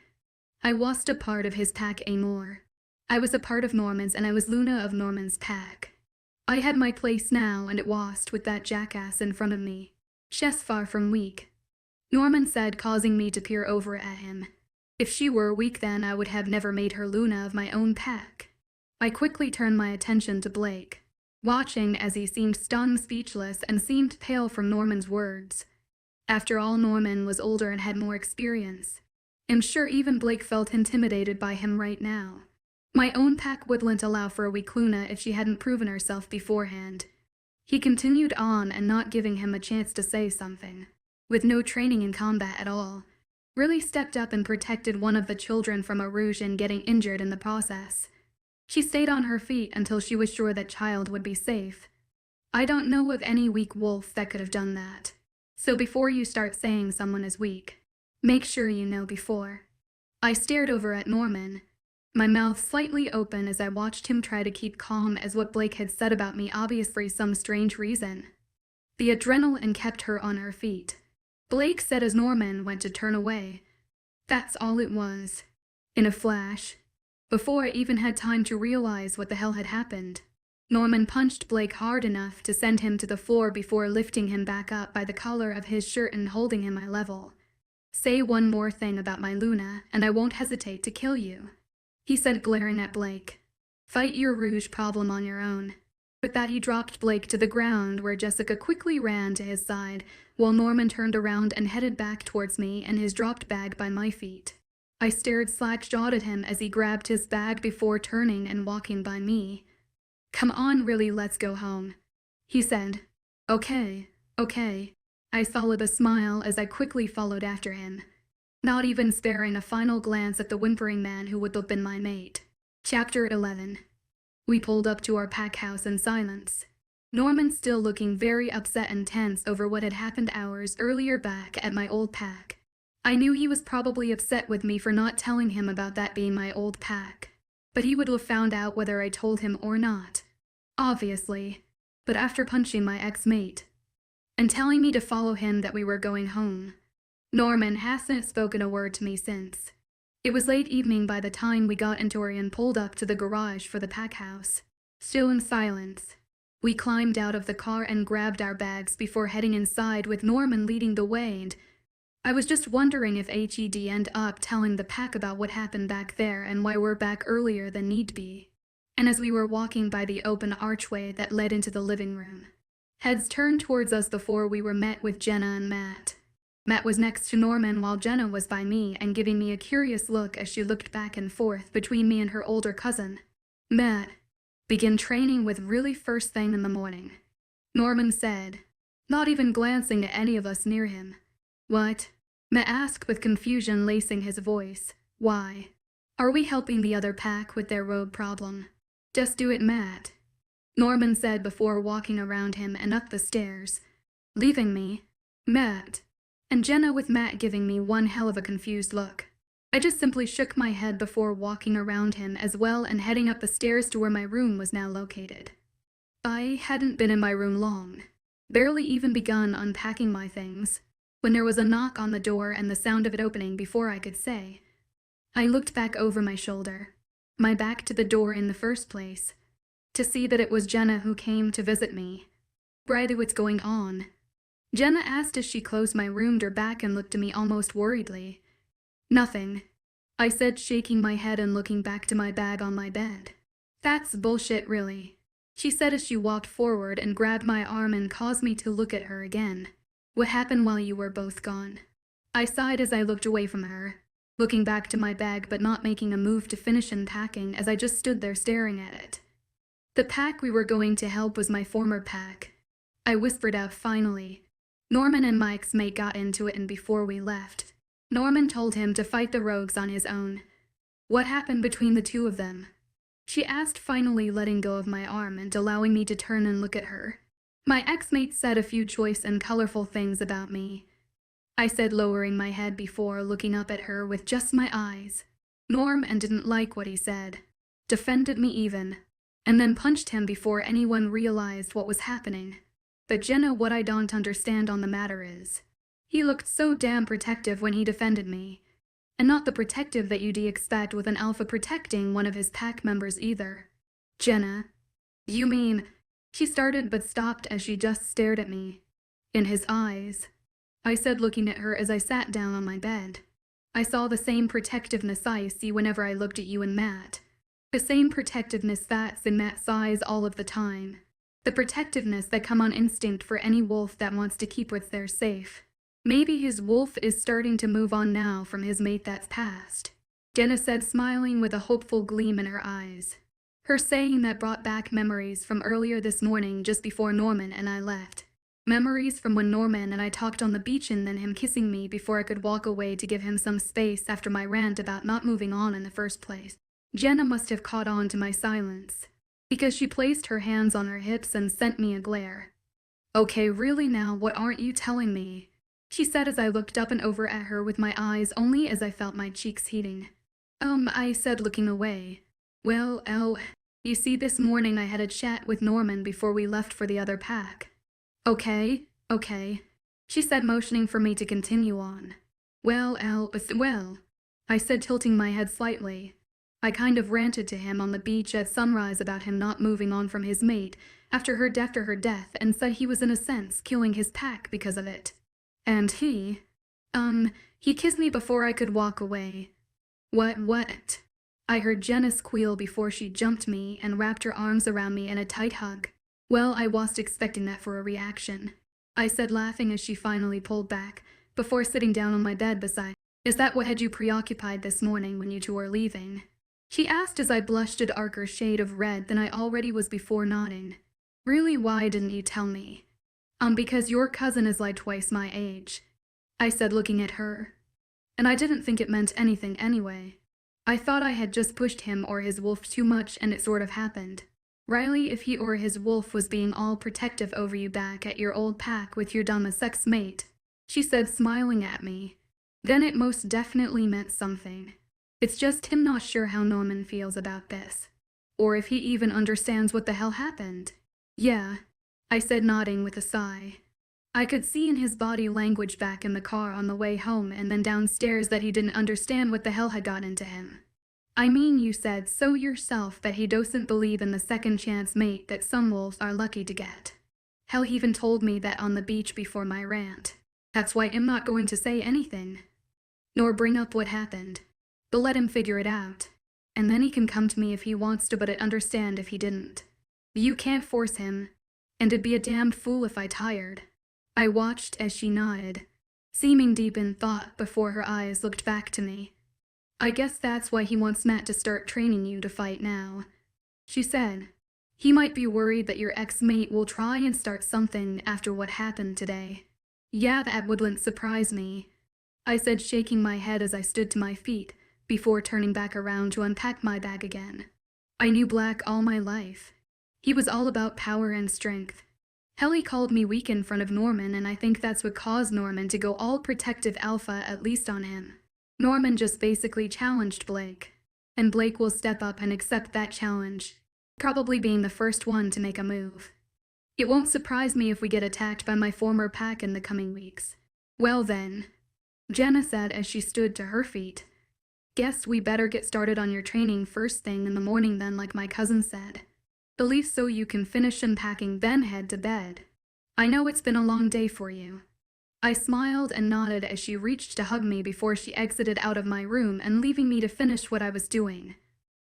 I wasn't a part of his pack anymore. I was a part of Norman's, and I was Luna of Norman's pack. I had my place now, and it wasn't with that jackass in front of me. She's far from weak, Norman said, causing me to peer over at him. If she were weak, then I would have never made her Luna of my own pack. I quickly turned my attention to Blake, watching as he seemed stunned, speechless, and seemed pale from Norman's words. After all, Norman was older and had more experience. I'm sure even Blake felt intimidated by him right now. My own pack wouldn't allow for a weak Luna if she hadn't proven herself beforehand. He continued on, and not giving him a chance to say something, with no training in combat at all, really stepped up and protected one of the children from a rouge and getting injured in the process. She stayed on her feet until she was sure that child would be safe. I don't know of any weak wolf that could have done that. So before you start saying someone is weak, make sure you know before. I stared over at Norman, my mouth slightly open as I watched him try to keep calm as what Blake had said about me obviously some strange reason. The adrenaline kept her on her feet. Blake said as Norman went to turn away. That's all it was. In a flash, before I even had time to realize what the hell had happened, Norman punched Blake hard enough to send him to the floor before lifting him back up by the collar of his shirt and holding him eye level. Say one more thing about my Luna, and I won't hesitate to kill you, he said, glaring at Blake. Fight your rouge problem on your own. With that, he dropped Blake to the ground, where Jessica quickly ran to his side, while Norman turned around and headed back towards me and his dropped bag by my feet. I stared slack-jawed at him as he grabbed his bag before turning and walking by me. Come on, really, let's go home, he said. Okay. I followed a smile as I quickly followed after him, not even sparing a final glance at the whimpering man who would have been my mate. Chapter 11. We pulled up to our pack house in silence, Norman still looking very upset and tense over what had happened hours earlier back at my old pack. I knew he was probably upset with me for not telling him about that being my old pack, but he would have found out whether I told him or not, obviously. But after punching my ex-mate and telling me to follow him that we were going home, Norman hasn't spoken a word to me since. It was late evening by the time we got into and pulled up to the garage for the pack house. Still in silence, we climbed out of the car and grabbed our bags before heading inside, with Norman leading the way, and I was just wondering if he'd end up telling the pack about what happened back there and why we're back earlier than need be. And as we were walking by the open archway that led into the living room, heads turned towards us before we were met with Jenna and Matt. Matt was next to Norman while Jenna was by me and giving me a curious look as she looked back and forth between me and her older cousin. Matt, begin training with really first thing in the morning, Norman said, not even glancing at any of us near him. What? Matt asked with confusion lacing his voice. Why? Are we helping the other pack with their rogue problem? Just do it, Matt, Norman said before walking around him and up the stairs, leaving me, Matt, and Jenna with Matt giving me one hell of a confused look. I just simply shook my head before walking around him as well and heading up the stairs to where my room was now located. I hadn't been in my room long, barely even begun unpacking my things, when there was a knock on the door and the sound of it opening before I could say. I looked back over my shoulder, my back to the door in the first place, to see that it was Jenna who came to visit me. Bride, what's going on? Jenna asked as she closed my room door back and looked at me almost worriedly. Nothing, I said, shaking my head and looking back to my bag on my bed. That's bullshit, really, she said as she walked forward and grabbed my arm and caused me to look at her again. What happened while you were both gone? I sighed as I looked away from her, looking back to my bag but not making a move to finish unpacking as I just stood there staring at it. The pack we were going to help was my former pack, I whispered out finally. Norman and Mike's mate got into it, and before we left, Norman told him to fight the rogues on his own. What happened between the two of them? She asked, finally letting go of my arm and allowing me to turn and look at her. My ex-mate said a few choice and colorful things about me, I said, lowering my head before looking up at her with just my eyes. Norm and didn't like what he said, defended me even, and then punched him before anyone realized what was happening. But Jenna, what I don't understand on the matter is, he looked so damn protective when he defended me. And not the protective that you'd expect with an alpha protecting one of his pack members either. Jenna. You mean... She started but stopped as she just stared at me. In his eyes, I said, looking at her as I sat down on my bed. I saw the same protectiveness I see whenever I looked at you and Matt. The same protectiveness that's in Matt's eyes all of the time. The protectiveness that come on instinct for any wolf that wants to keep what's theirs safe. Maybe his wolf is starting to move on now from his mate that's passed. Jenna said, smiling with a hopeful gleam in her eyes. Her saying that brought back memories from earlier this morning just before Norman and I left. Memories from when Norman and I talked on the beach and then him kissing me before I could walk away to give him some space after my rant about not moving on in the first place. Jenna must have caught on to my silence, because she placed her hands on her hips and sent me a glare. Okay, really now, what aren't you telling me? She said as I looked up and over at her with my eyes only as I felt my cheeks heating. I said, looking away. Well, you see, this morning I had a chat with Norman before we left for the other pack. Okay, she said, motioning for me to continue on. Well, I said, tilting my head slightly. I kind of ranted to him on the beach at sunrise about him not moving on from his mate after her death and said he was in a sense killing his pack because of it. And he kissed me before I could walk away. What? I heard Jenna squeal before she jumped me and wrapped her arms around me in a tight hug. Well, I wasn't expecting that for a reaction, I said, laughing as she finally pulled back, before sitting down on my bed beside. Is that what had you preoccupied this morning when you two were leaving? She asked as I blushed a darker shade of red than I already was before, nodding. Really, why didn't you tell me? Because your cousin is like twice my age, I said, looking at her. And I didn't think it meant anything anyway. I thought I had just pushed him or his wolf too much and it sort of happened. Riley, if he or his wolf was being all protective over you back at your old pack with your dumb sex mate, she said, smiling at me, then it most definitely meant something. It's just him not sure how Norman feels about this. Or if he even understands what the hell happened. Yeah, I said, nodding with a sigh. I could see in his body language back in the car on the way home and then downstairs that he didn't understand what the hell had got into him. I mean, you said so yourself that he doesn't believe in the second chance mate that some wolves are lucky to get. Hell, he even told me that on the beach before my rant. That's why I'm not going to say anything, nor bring up what happened. But let him figure it out, and then he can come to me if he wants to, but I'd understand if he didn't. You can't force him, and it'd be a damned fool if I tired. I watched as she nodded, seeming deep in thought before her eyes looked back to me. I guess that's why he wants Matt to start training you to fight now, she said. He might be worried that your ex-mate will try and start something after what happened today. Yeah, that wouldn't surprise me, I said, shaking my head as I stood to my feet before turning back around to unpack my bag again. I knew Black all my life. He was all about power and strength. Hell, he called me weak in front of Norman, and I think that's what caused Norman to go all protective alpha, at least on him. Norman just basically challenged Blake, and Blake will step up and accept that challenge, probably being the first one to make a move. It won't surprise me if we get attacked by my former pack in the coming weeks. Well then, Jenna said as she stood to her feet. Guess we better get started on your training first thing in the morning then, like my cousin said. At least so you can finish unpacking then head to bed. I know it's been a long day for you. I smiled and nodded as she reached to hug me before she exited out of my room and leaving me to finish what I was doing.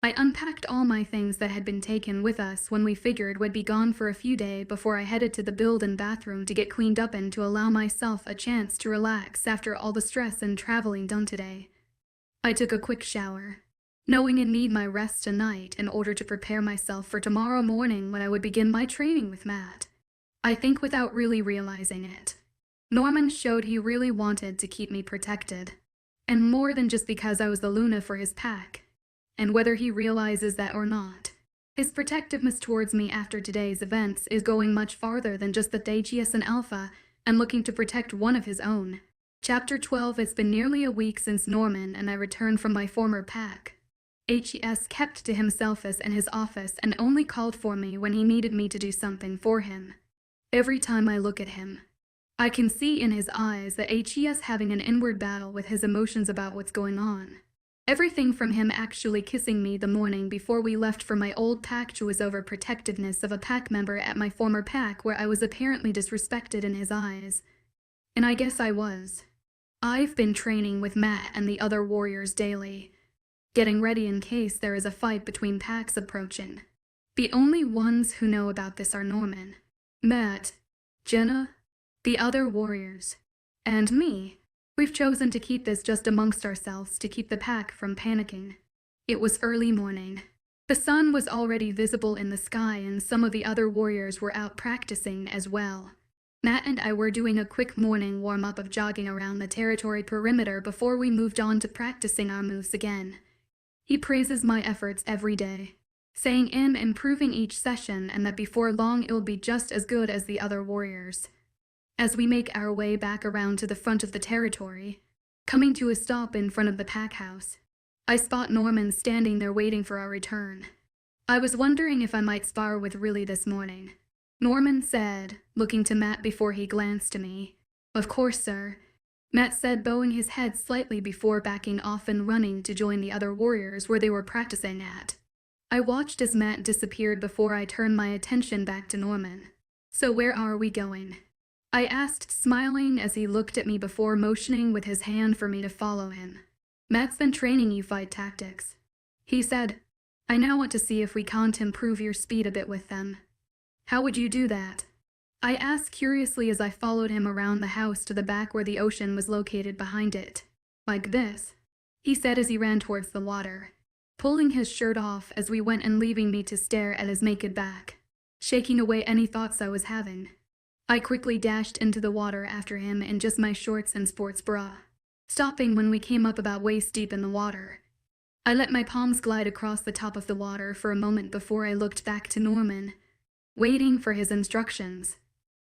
I unpacked all my things that had been taken with us when we figured we'd be gone for a few days before I headed to the build-in bathroom to get cleaned up and to allow myself a chance to relax after all the stress and traveling done today. I took a quick shower, knowing I'd need my rest tonight in order to prepare myself for tomorrow morning when I would begin my training with Matt. I think without really realizing it, Norman showed he really wanted to keep me protected, and more than just because I was the Luna for his pack. And whether he realizes that or not, his protectiveness towards me after today's events is going much farther than just the Dagius and Alpha and looking to protect one of his own. Chapter 12. It's been nearly a week since Norman and I returned from my former pack. HES kept to himself in his office and only called for me when he needed me to do something for him. Every time I look at him, I can see in his eyes that he is having an inward battle with his emotions about what's going on. Everything from him actually kissing me the morning before we left for my old pack to was over protectiveness of a pack member at my former pack where I was apparently disrespected in his eyes. And I guess I was. I've been training with Matt and the other warriors daily, getting ready in case there is a fight between packs approaching. The only ones who know about this are Norman, Matt, Jenna, the other warriors, and me. We've chosen to keep this just amongst ourselves to keep the pack from panicking. It was early morning. The sun was already visible in the sky and some of the other warriors were out practicing as well. Matt and I were doing a quick morning warm-up of jogging around the territory perimeter before we moved on to practicing our moves again. He praises my efforts every day, saying I'm improving each session and that before long it'll be just as good as the other warriors. As we make our way back around to the front of the territory, coming to a stop in front of the pack house, I spot Norman standing there waiting for our return. I was wondering if I might spar with Riley this morning. Norman said, looking to Matt before he glanced to me. Of course, sir, Matt said, bowing his head slightly before backing off and running to join the other warriors where they were practicing at. I watched as Matt disappeared before I turned my attention back to Norman. So where are we going? I asked, smiling as he looked at me before motioning with his hand for me to follow him. Matt's been training you fight tactics. He said, I now want to see if we can't improve your speed a bit with them. How would you do that? I asked curiously as I followed him around the house to the back where the ocean was located behind it. Like this, he said as he ran towards the water, pulling his shirt off as we went and leaving me to stare at his naked back, shaking away any thoughts I was having. I quickly dashed into the water after him in just my shorts and sports bra, stopping when we came up about waist deep in the water. I let my palms glide across the top of the water for a moment before I looked back to Norman, waiting for his instructions.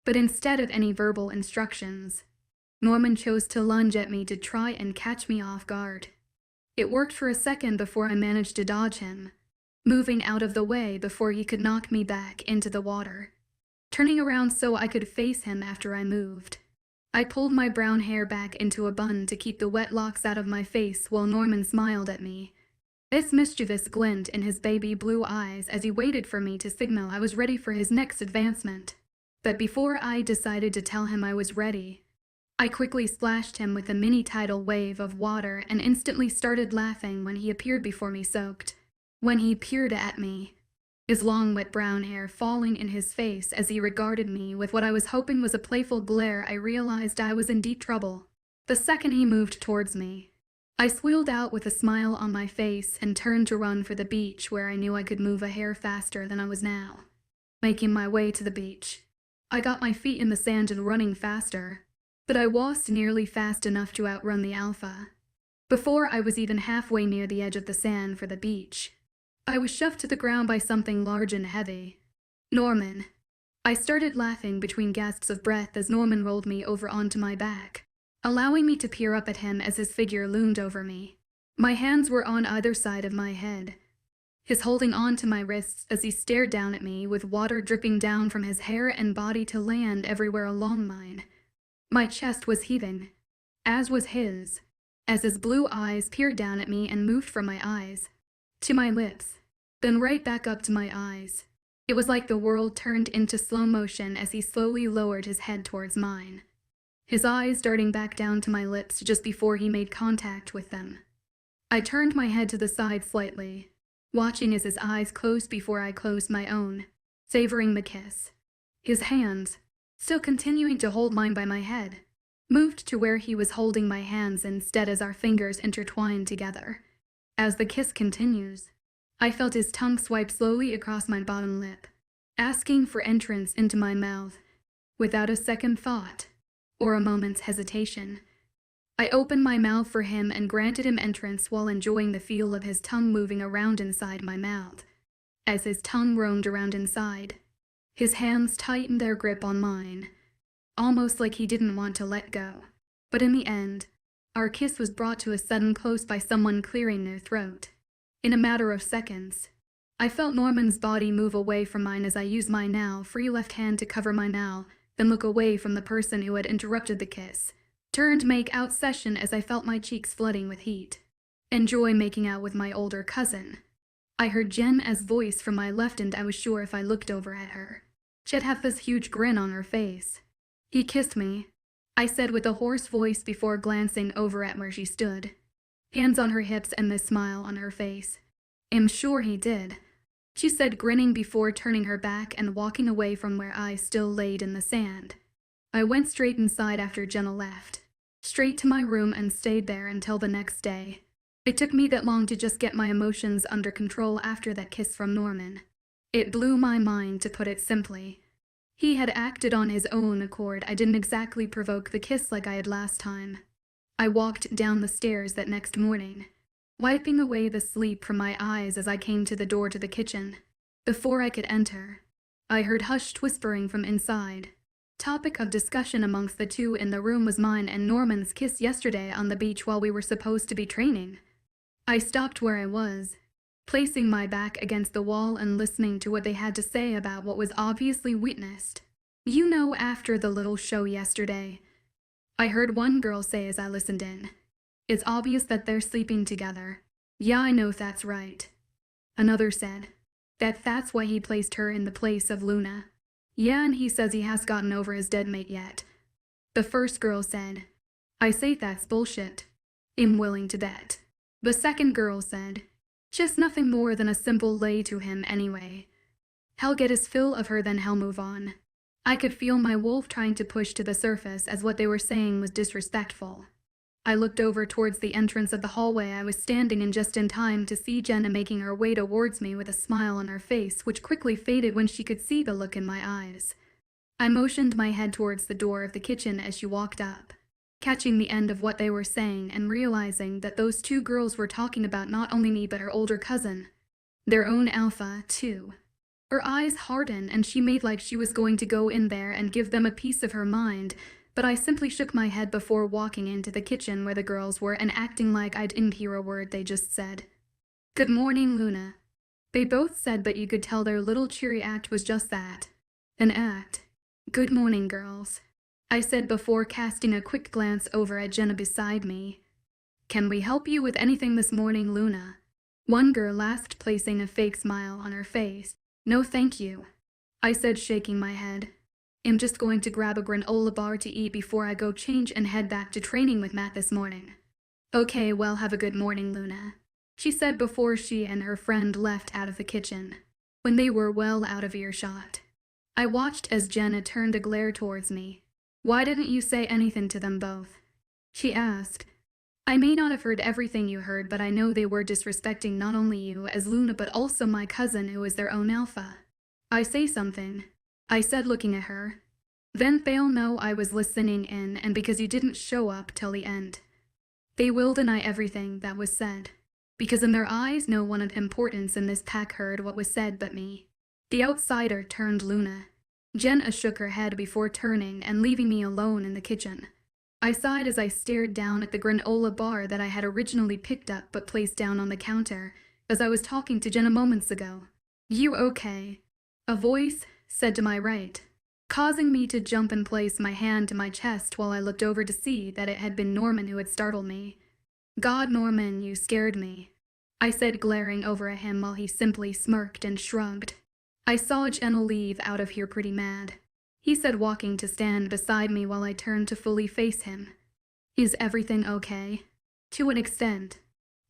But instead of any verbal instructions, Norman chose to lunge at me to try and catch me off guard. It worked for a second before I managed to dodge him, moving out of the way before he could knock me back into the water, turning around so I could face him after I moved. I pulled my brown hair back into a bun to keep the wet locks out of my face while Norman smiled at me, this mischievous glint in his baby blue eyes as he waited for me to signal I was ready for his next advancement. But before I decided to tell him I was ready, I quickly splashed him with a mini tidal wave of water and instantly started laughing when he appeared before me soaked. When he peered at me, his long wet brown hair falling in his face as he regarded me with what I was hoping was a playful glare, I realized I was in deep trouble. The second he moved towards me, I squealed out with a smile on my face and turned to run for the beach where I knew I could move a hair faster than I was now. Making my way to the beach, I got my feet in the sand and running faster, but I was nearly fast enough to outrun the alpha. Before I was even halfway near the edge of the sand for the beach, I was shoved to the ground by something large and heavy. Norman. I started laughing between gasps of breath as Norman rolled me over onto my back, allowing me to peer up at him as his figure loomed over me. My hands were on either side of my head, his holding on to my wrists as he stared down at me with water dripping down from his hair and body to land everywhere along mine. My chest was heaving, as was his, as his blue eyes peered down at me and moved from my eyes to my lips, then right back up to my eyes. It was like the world turned into slow motion as he slowly lowered his head towards mine, his eyes darting back down to my lips just before he made contact with them. I turned my head to the side slightly, watching as his eyes closed before I closed my own, savoring the kiss. His hands, still continuing to hold mine by my head, moved to where he was holding my hands instead as our fingers intertwined together. As the kiss continues, I felt his tongue swipe slowly across my bottom lip, asking for entrance into my mouth, without a second thought or a moment's hesitation. I opened my mouth for him and granted him entrance while enjoying the feel of his tongue moving around inside my mouth. As his tongue roamed around inside, his hands tightened their grip on mine, almost like he didn't want to let go. But in the end, our kiss was brought to a sudden close by someone clearing their throat. In a matter of seconds, I felt Norman's body move away from mine as I used my now free left hand to cover my mouth, then look away from the person who had interrupted the kiss. Turned make-out session as I felt my cheeks flooding with heat. Enjoy making out with my older cousin. I heard Jenna's voice from my left and I was sure if I looked over at her, she'd have this huge grin on her face. He kissed me, I said with a hoarse voice before glancing over at where she stood. Hands on her hips and this smile on her face. I'm sure he did, she said, grinning before turning her back and walking away from where I still laid in the sand. I went straight inside after Jenna left, straight to my room and stayed there until the next day. It took me that long to just get my emotions under control after that kiss from Norman. It blew my mind, to put it simply. He had acted on his own accord. I didn't exactly provoke the kiss like I had last time. I walked down the stairs that next morning, wiping away the sleep from my eyes as I came to the door to the kitchen. Before I could enter, I heard hushed whispering from inside. Topic of discussion amongst the two in the room was mine and Norman's kiss yesterday on the beach while we were supposed to be training. I stopped where I was, placing my back against the wall and listening to what they had to say about what was obviously witnessed. You know, after the little show yesterday, I heard one girl say as I listened in, "It's obvious that they're sleeping together." "Yeah, I know that's right." Another said, that's why he placed her in the place of Luna. "Yeah, and he says he has gotten over his dead mate yet." The first girl said, "I say that's bullshit. I'm willing to bet." The second girl said, "Just nothing more than a simple lay to him anyway. He'll get his fill of her, then he'll move on." I could feel my wolf trying to push to the surface as what they were saying was disrespectful. I looked over towards the entrance of the hallway I was standing in just in time to see Jenna making her way towards me with a smile on her face, which quickly faded when she could see the look in my eyes. I motioned my head towards the door of the kitchen as she walked up, catching the end of what they were saying and realizing that those two girls were talking about not only me but her older cousin, their own alpha, too. Her eyes hardened and she made like she was going to go in there and give them a piece of her mind, but I simply shook my head before walking into the kitchen where the girls were and acting like I didn't hear a word they just said. "Good morning, Luna." They both said, but you could tell their little cheery act was just that, an act. "Good morning, girls," I said before casting a quick glance over at Jenna beside me. "Can we help you with anything this morning, Luna?" One girl asked, placing a fake smile on her face. "No thank you," I said, shaking my head. "I'm just going to grab a granola bar to eat before I go change and head back to training with Matt this morning." "Okay, well, have a good morning, Luna," she said before she and her friend left out of the kitchen. When they were well out of earshot, I watched as Jenna turned a glare towards me. "Why didn't you say anything to them both?" she asked. "I may not have heard everything you heard, but I know they were disrespecting not only you as Luna but also my cousin who is their own alpha." "I say something," I said, looking at her. "Then they'll know I was listening in and because you didn't show up till the end. They will deny everything that was said, because in their eyes no one of importance in this pack heard what was said but me." The outsider turned Luna. Jenna shook her head before turning and leaving me alone in the kitchen. I sighed as I stared down at the granola bar that I had originally picked up but placed down on the counter as I was talking to Jenna moments ago. "You okay?" a voice said to my right, causing me to jump and place my hand to my chest while I looked over to see that it had been Norman who had startled me. "God, Norman, you scared me," I said, glaring over at him while he simply smirked and shrugged. "I saw Jenna leave out of here pretty mad," he said, walking to stand beside me while I turned to fully face him. "Is everything okay?" "To an extent,"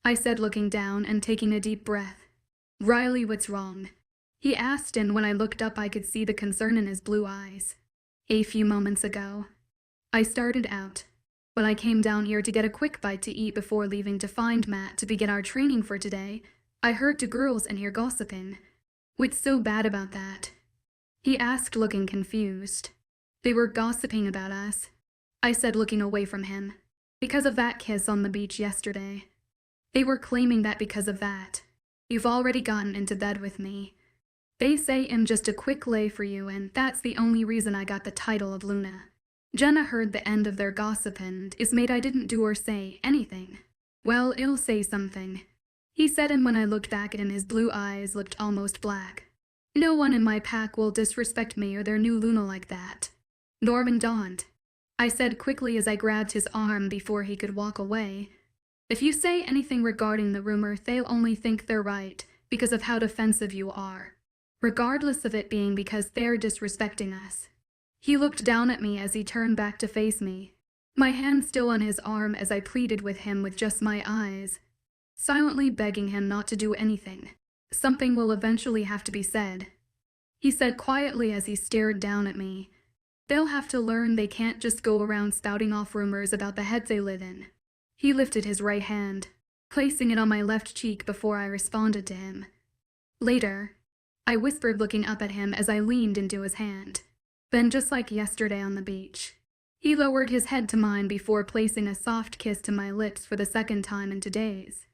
I said, looking down and taking a deep breath. "Riley, what's wrong?" he asked, and when I looked up I could see the concern in his blue eyes. "A few moments ago, I started out. When I came down here to get a quick bite to eat before leaving to find Matt to begin our training for today, I heard two girls in here gossiping." "What's so bad about that?" he asked, looking confused. "They were gossiping about us," I said, looking away from him. "Because of that kiss on the beach yesterday. They were claiming that because of that, you've already gotten into bed with me. They say I'm just a quick lay for you, and that's the only reason I got the title of Luna." Jenna heard the end of their gossip and is made I didn't do or say anything. "Well, I'll say something," he said, and when I looked back at him, his blue eyes looked almost black. No one in my pack will disrespect me or their new Luna like that. Norman dawned. I said quickly as I grabbed his arm before he could walk away. If you say anything regarding the rumor, they'll only think they're right because of how defensive you are, regardless of it being because they're disrespecting us. He looked down at me as he turned back to face me, my hand still on his arm as I pleaded with him with just my eyes, silently begging him not to do anything. Something will eventually have to be said, he said quietly as he stared down at me. They'll have to learn they can't just go around spouting off rumors about the heads they live in. He lifted his right hand, placing it on my left cheek before I responded to him. Later, I whispered, looking up at him as I leaned into his hand. Then, just like yesterday on the beach, he lowered his head to mine before placing a soft kiss to my lips for the second time in 2 days.